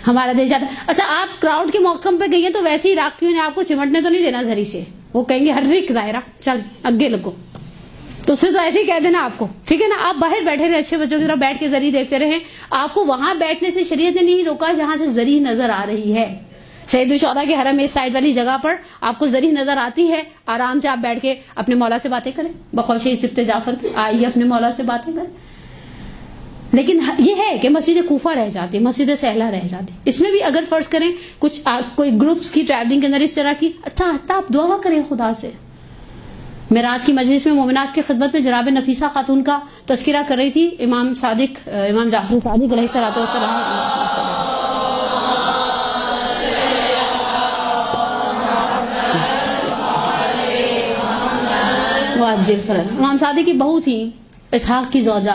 ہمارا دل جاتا. اچھا آپ کراؤڈ کے موقع پہ گئی ہیں تو ویسے ہی راکیوں نے آپ کو چمٹنے تو نہیں دینا زری سے, وہ کہیں گے ہر ایک دائرہ چل اگے لگو, تو اس سے تو ایسے ہی کہہ دینا آپ کو, ٹھیک ہے نا. آپ باہر بیٹھے رہے, اچھے بچوں کی طرح بیٹھ کے زری دیکھتے رہیں. آپ کو وہاں بیٹھنے سے شریعت نے نہیں روکا جہاں سے زری نظر آ رہی ہے. سید الشہداء کے حرم اس سائڈ والی جگہ پر آپ کو زری نظر آتی ہے, آرام سے آپ بیٹھ کے اپنے مولا سے باتیں کریں, بخوشی سبت جعفر آئیے اپنے مولا سے باتیں کریں. لیکن یہ ہے کہ مسجد کوفہ رہ جاتی, مسجد سہلا رہ جاتی. اس میں بھی اگر فرض کریں کچھ کوئی گروپس کی ٹریولنگ کے اندر اس طرح کی, اچھا آپ دعا کریں خدا سے. میراج کی مجلس میں مومنات کی خدمت میں جناب نفیسہ خاتون کا تذکرہ کر رہی تھی امام جعفر صادق علیہ الصلوۃ والسلام. امام صادق کی بہو تھی اسحاق کی زوجہ,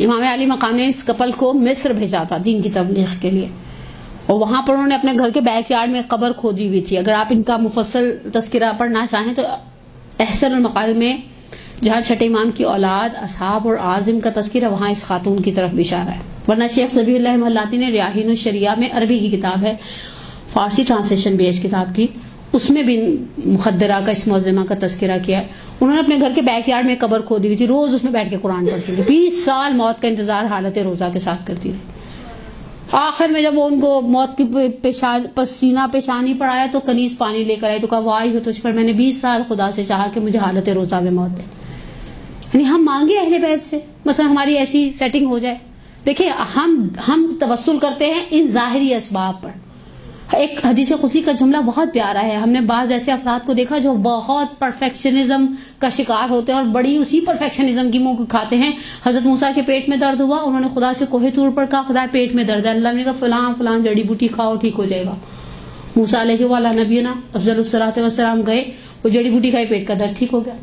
امام علی مقام نے اس کپل کو مصر بھیجا تھا دین کی تبلیغ کے لیے, اور وہاں پر انہوں نے اپنے گھر کے بیک یارڈ میں قبر کھودی ہوئی تھی. اگر آپ ان کا مفصل تذکرہ پڑھنا چاہیں تو احسن المقال میں جہاں چھٹے امام کی اولاد اصحاب اور عازم کا تذکرہ, وہاں اس خاتون کی طرف بھی اشارہ ہے. ورنہ شیخ ذبیح اللہ محلاتی نے ریاحین الشریعہ میں, عربی کی کتاب ہے, فارسی ٹرانسلیشن بھی ہے اس کتاب کی, اس میں بھی مخدرہ کا اس معظمہ کا تذکرہ کیا ہے. انہوں نے اپنے گھر کے بیک یارڈ میں قبر کھودی ہوئی تھی, روز اس میں بیٹھ کے قرآن پڑھتی رہی, 20 سال موت کا انتظار حالت روزہ کے ساتھ کرتی رہی. آخر میں جب وہ ان کو موت کی پسینہ پیشانی پڑایا تو کنیز پانی لے کر آئی, تو کہا وہ آئی ہو تجھ پر, میں نے 20 سال خدا سے چاہا کہ مجھے حالت روزہ میں موت دے. یعنی ہم مانگے اہل بیت سے مثلا ہماری ایسی سیٹنگ ہو جائے. دیکھیں ہم توسل کرتے ہیں ان ظاہری اسباب پر. ایک حدیث قدسی کا جملہ بہت پیارا ہے. ہم نے بعض ایسے افراد کو دیکھا جو بہت پرفیکشنزم کا شکار ہوتے ہیں اور بڑی اسی پرفیکشنزم کی منہ کھاتے ہیں. حضرت موسیٰ کے پیٹ میں درد ہوا, انہوں نے خدا سے کوہ طور پر کہا خدا پیٹ میں درد ہے, اللہ نے کہا فلاں جڑی بوٹی کھاؤ ٹھیک ہو جائے گا. موسیٰ علیہ وعلیٰ نبینا افضل الصلاۃ والسلام گئے, وہ جڑی بوٹی کھائی, پیٹ کا درد ٹھیک ہو گیا.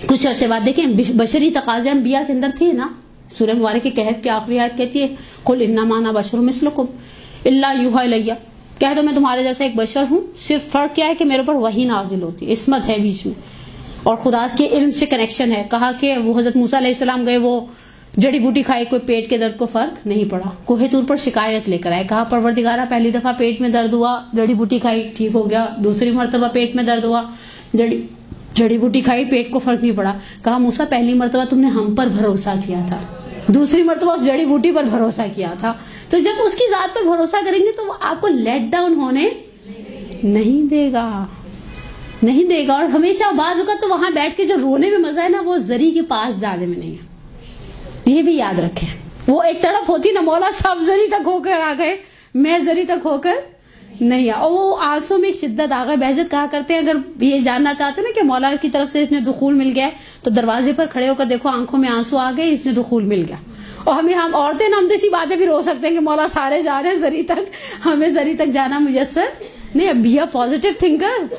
کچھ عرصے بعد دیکھیں بشری تقاضے انبیاء کے اندر تھے نا. سورہ مبارک کے کہف کی آخری آیت کہتی ہے قل انما انا بشر مثلکم الا یوحی الی, کہہ دو میں تمہارے جیسا ایک بشر ہوں, صرف فرق کیا ہے کہ میرے اوپر وحی نازل ہوتی ہے, عصمت ہے بیچ میں اور خدا کے علم سے کنیکشن ہے. کہا کہ وہ حضرت موسیٰ علیہ السلام گئے, وہ جڑی بوٹی کھائے, کوئی پیٹ کے درد کو فرق نہیں پڑا. کوہ طور پر شکایت لے کر آئے, کہا پروردگارہ پہلی دفعہ پیٹ میں درد ہوا, جڑی بوٹی کھائی ٹھیک ہو گیا. دوسری مرتبہ پیٹ میں درد ہوا, جڑی بوٹی کھائی, پیٹ کو فرق نہیں پڑا. کہا موسیٰ پہلی مرتبہ تم نے ہم پر بھروسہ کیا تھا, دوسری مرتبہ اس جڑی بوٹی پر بھروسہ کیا تھا. تو جب اس کی ذات پر بھروسہ کریں گے تو وہ آپ کو لیٹ ڈاؤن ہونے نہیں دے گا. نہیں دے گا. اور ہمیشہ بعض اوقات تو وہاں بیٹھ کے جو رونے میں مزہ ہے نا وہ زری کے پاس جانے میں نہیں ہے. یہ بھی یاد رکھیں. وہ ایک تڑپ ہوتی نا مولا صاحب زری تک ہو کر آ گئے, میں زری تک ہو کر نہیں آ. اور وہ آنسوں میں ایک شدت آ گئے. بہزت کہا کرتے ہیں اگر یہ جاننا چاہتے ہیں نا کہ مولا کی طرف سے اس نے دخول مل گیا تو دروازے پر کھڑے ہو کر دیکھو آنکھوں میں آنسو آ گئے, اس نے دخول مل گیا. اور ہم عورتیں نا ہم تو اسی باتیں بھی رو سکتے ہیں کہ مولا سارے جا رہے ہیں زری تک, ہمیں زری تک جانا میسر نہیں. اب یہ پازیٹیو تھنکر,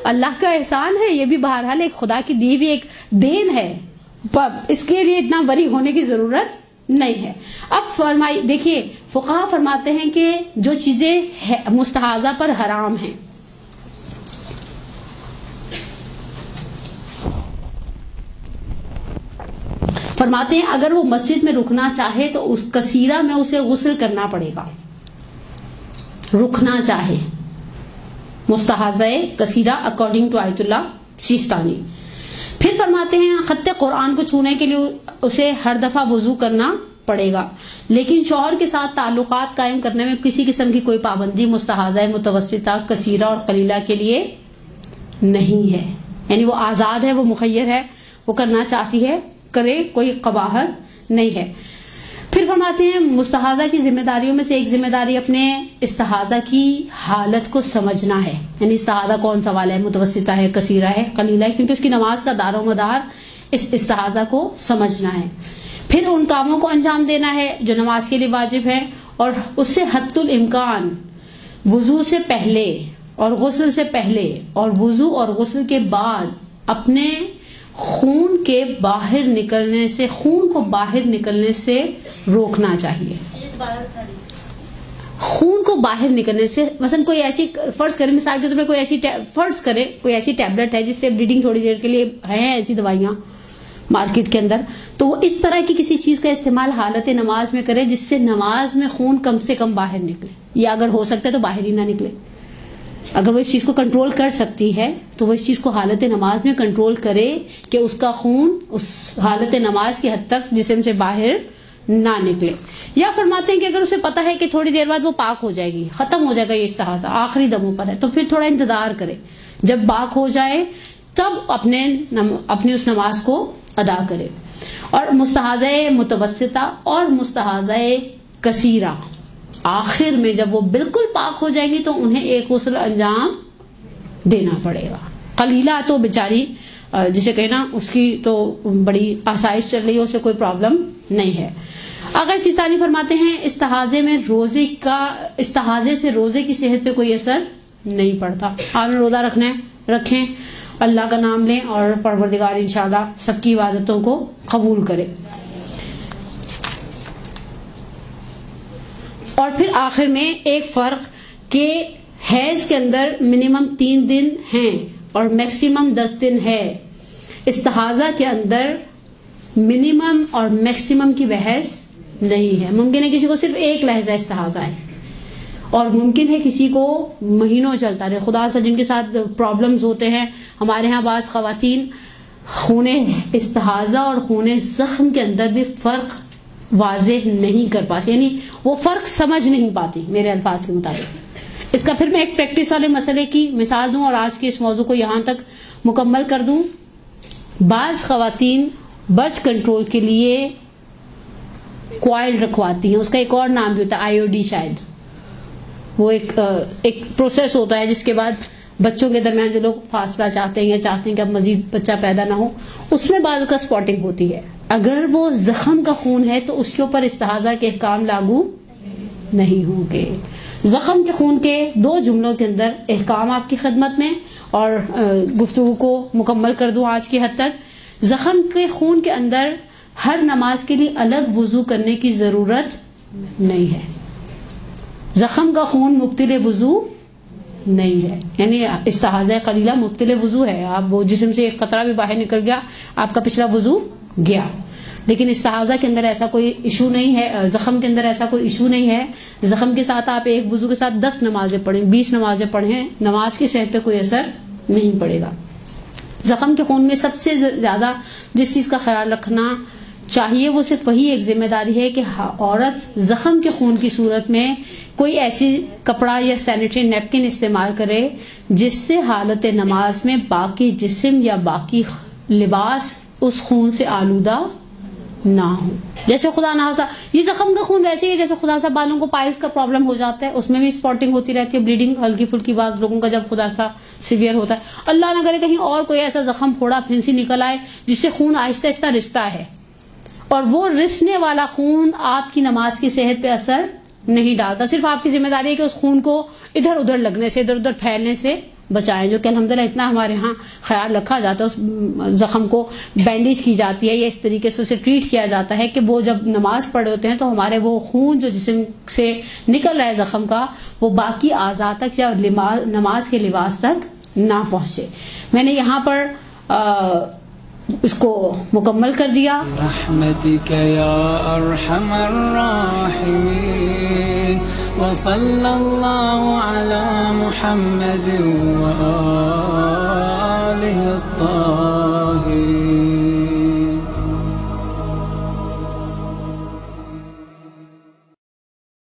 اللہ کا احسان ہے یہ بھی, بہرحال ایک خدا کی دی ہوئی ایک دین ہے, اس کے لیے اتنا وری ہونے کی ضرورت نہیں ہے. اب فرمائی دیکھیے فقہا فرماتے ہیں کہ جو چیزیں مستحاضہ پر حرام ہیں, فرماتے ہیں اگر وہ مسجد میں رکنا چاہے تو اس کثیرہ میں اسے غسل کرنا پڑے گا. رکنا چاہے مستحاضہ کثیرہ اکارڈنگ ٹو آیت اللہ سیستانی. پھر فرماتے ہیں خط قرآن کو چھونے کے لیے اسے ہر دفعہ وضو کرنا پڑے گا, لیکن شوہر کے ساتھ تعلقات قائم کرنے میں کسی قسم کی کوئی پابندی مستحاضہ متوسطہ کثیرہ اور قلیلہ کے لیے نہیں ہے. یعنی وہ آزاد ہے, وہ مخیر ہے, وہ کرنا چاہتی ہے کرے, کوئی قباحت نہیں ہے. پھر فرماتے ہیں مستحاضہ کی ذمہ داریوں میں سے ایک ذمہ داری اپنے استحاضہ کی حالت کو سمجھنا ہے. یعنی استحاضہ کون سا والا ہے, متوسطہ ہے, کثیرہ ہے, قلیلہ ہے, کیونکہ اس کی نماز کا دار و مدار اس استحاضہ کو سمجھنا ہے. پھر ان کاموں کو انجام دینا ہے جو نماز کے لیے واجب ہیں, اور اس سے حد الامکان وضو سے پہلے اور غسل سے پہلے اور وضو اور غسل کے بعد اپنے خون کے باہر نکلنے سے, خون کو باہر نکلنے سے روکنا چاہیے. خون کو باہر نکلنے سے, مثلا کوئی ایسی فرض کرے, مثال کے طور پہ کوئی ایسی فرض کرے کوئی ایسی ٹیبلٹ ہے جس سے بلیڈنگ تھوڑی دیر کے لیے ہیں ایسی دوائیاں مارکیٹ کے اندر, تو وہ اس طرح کی کسی چیز کا استعمال حالت نماز میں کرے جس سے نماز میں خون کم سے کم باہر نکلے, یا اگر ہو سکتا ہے تو باہر ہی نہ نکلے. اگر وہ اس چیز کو کنٹرول کر سکتی ہے تو وہ اس چیز کو حالت نماز میں کنٹرول کرے کہ اس کا خون اس حالت نماز کی حد تک جسم سے باہر نہ نکلے. یا فرماتے ہیں کہ اگر اسے پتا ہے کہ تھوڑی دیر بعد وہ پاک ہو جائے گی, ختم ہو جائے گا یہ استحاضہ, آخری دموں پر ہے, تو پھر تھوڑا انتظار کرے, جب پاک ہو جائے تب اپنی اس نماز کو ادا کرے. اور مستحاضہ متوسطہ اور مستحاضہ کثیرہ آخر میں جب وہ بالکل پاک ہو جائیں گی تو انہیں ایک غسل انجام دینا پڑے گا. قلیلہ تو بیچاری جسے کہنا اس کی تو بڑی آسائش چل رہی ہے, اسے کوئی پرابلم نہیں ہے. آقا سیستانی فرماتے ہیں استحاضے سے روزے کی صحت پہ کوئی اثر نہیں پڑتا. آپ نے روزہ رکھنا ہے رکھیں, اللہ کا نام لیں اور پروردگار انشاءاللہ سب کی عبادتوں کو قبول کرے. اور پھر آخر میں ایک فرق کہ حیض کے اندر منیمم 3 دن ہیں اور میکسیمم 10 دن ہے. استحاضہ کے اندر منیمم اور میکسیمم کی بحث نہیں ہے. ممکن ہے کسی کو صرف ایک لحظہ استحاضہ ہے اور ممکن ہے کسی کو مہینوں چلتا رہے. خدا سے جن کے ساتھ پرابلمز ہوتے ہیں, ہمارے ہاں بعض خواتین خون استحاضہ اور خون زخم کے اندر بھی فرق واضح نہیں کر پاتی, یعنی وہ فرق سمجھ نہیں پاتی میرے الفاظ کے مطابق. اس کا پھر میں ایک پریکٹس والے مسئلے کی مثال دوں اور آج کے اس موضوع کو یہاں تک مکمل کر دوں. بعض خواتین برتھ کنٹرول کے لیے کوائل رکھواتی ہیں, اس کا ایک اور نام بھی ہوتا ہے آئی او ڈی شاید, وہ ایک پروسیس ہوتا ہے جس کے بعد بچوں کے درمیان جو لوگ فاصلہ چاہتے ہیں یا چاہتے ہیں کہ اب مزید بچہ پیدا نہ ہو, اس میں بعض کا سپاٹنگ ہوتی ہے. اگر وہ زخم کا خون ہے تو اس کے اوپر استحاضہ کے احکام لاگو نہیں ہوں گے. زخم کے خون کے 2 جملوں کے اندر احکام آپ کی خدمت میں, اور گفتگو کو مکمل کر دوں آج کی حد تک. زخم کے خون کے اندر ہر نماز کے لیے الگ وضو کرنے کی ضرورت نہیں ہے. زخم کا خون مبتل وضو نہیں ہے, یعنی استحاضہ قلیلہ مبتل وضو ہے. آپ وہ جسم سے ایک قطرہ بھی باہر نکل گیا آپ کا پچھلا وضو گیا, لیکن استحاضہ کے اندر ایسا کوئی ایشو نہیں ہے, زخم کے اندر ایسا کوئی ایشو نہیں ہے. زخم کے ساتھ آپ ایک وضو کے ساتھ 10 نمازیں پڑھیں, 20 نمازیں پڑھیں, نماز کی صحت پہ کوئی اثر نہیں پڑے گا. زخم کے خون میں سب سے زیادہ جس چیز کا خیال رکھنا چاہیے وہ صرف وہی ایک ذمہ داری ہے کہ عورت زخم کے خون کی صورت میں کوئی ایسی کپڑا یا سینیٹری نیپکن استعمال کرے جس سے حالت نماز میں باقی جسم یا باقی لباس اس خون سے آلودہ نہ ہو. جیسے خدا نخواستہ یہ زخم کا خون ویسے ہی ہے جیسے خدا سا بالوں کو پائلس کا پرابلم ہو جاتا ہے, اس میں بھی اسپاٹنگ ہوتی رہتی ہے, بلیڈنگ ہلکی پھلکی بعض لوگوں کا جب خدا سا سیویئر ہوتا ہے. اللہ نہ کرے کہیں اور کوئی ایسا زخم پھوڑا پھنسی نکل آئے جس سے خون آہستہ آہستہ رستا ہے, اور وہ رسنے والا خون آپ کی نماز کی صحت پہ اثر نہیں ڈالتا. صرف آپ کی ذمہ داری ہے کہ اس خون کو ادھر ادھر لگنے سے, ادھر ادھر پھیلنے سے بچائیں, جو کہ الحمدللہ اتنا ہمارے ہاں خیال رکھا جاتا ہے. اس زخم کو بینڈیج کی جاتی ہے یا اس طریقے سے اسے ٹریٹ کیا جاتا ہے کہ وہ جب نماز پڑھے ہوتے ہیں تو ہمارے وہ خون جو جسم سے نکل رہا ہے زخم کا وہ باقی اعضاء تک یا نماز کے لباس تک نہ پہنچے. میں نے یہاں پر اس کو مکمل کر دیا. رحمتک یا ارحم الراحمین وصلی اللہ علی محمد وآلہ الطاہرین.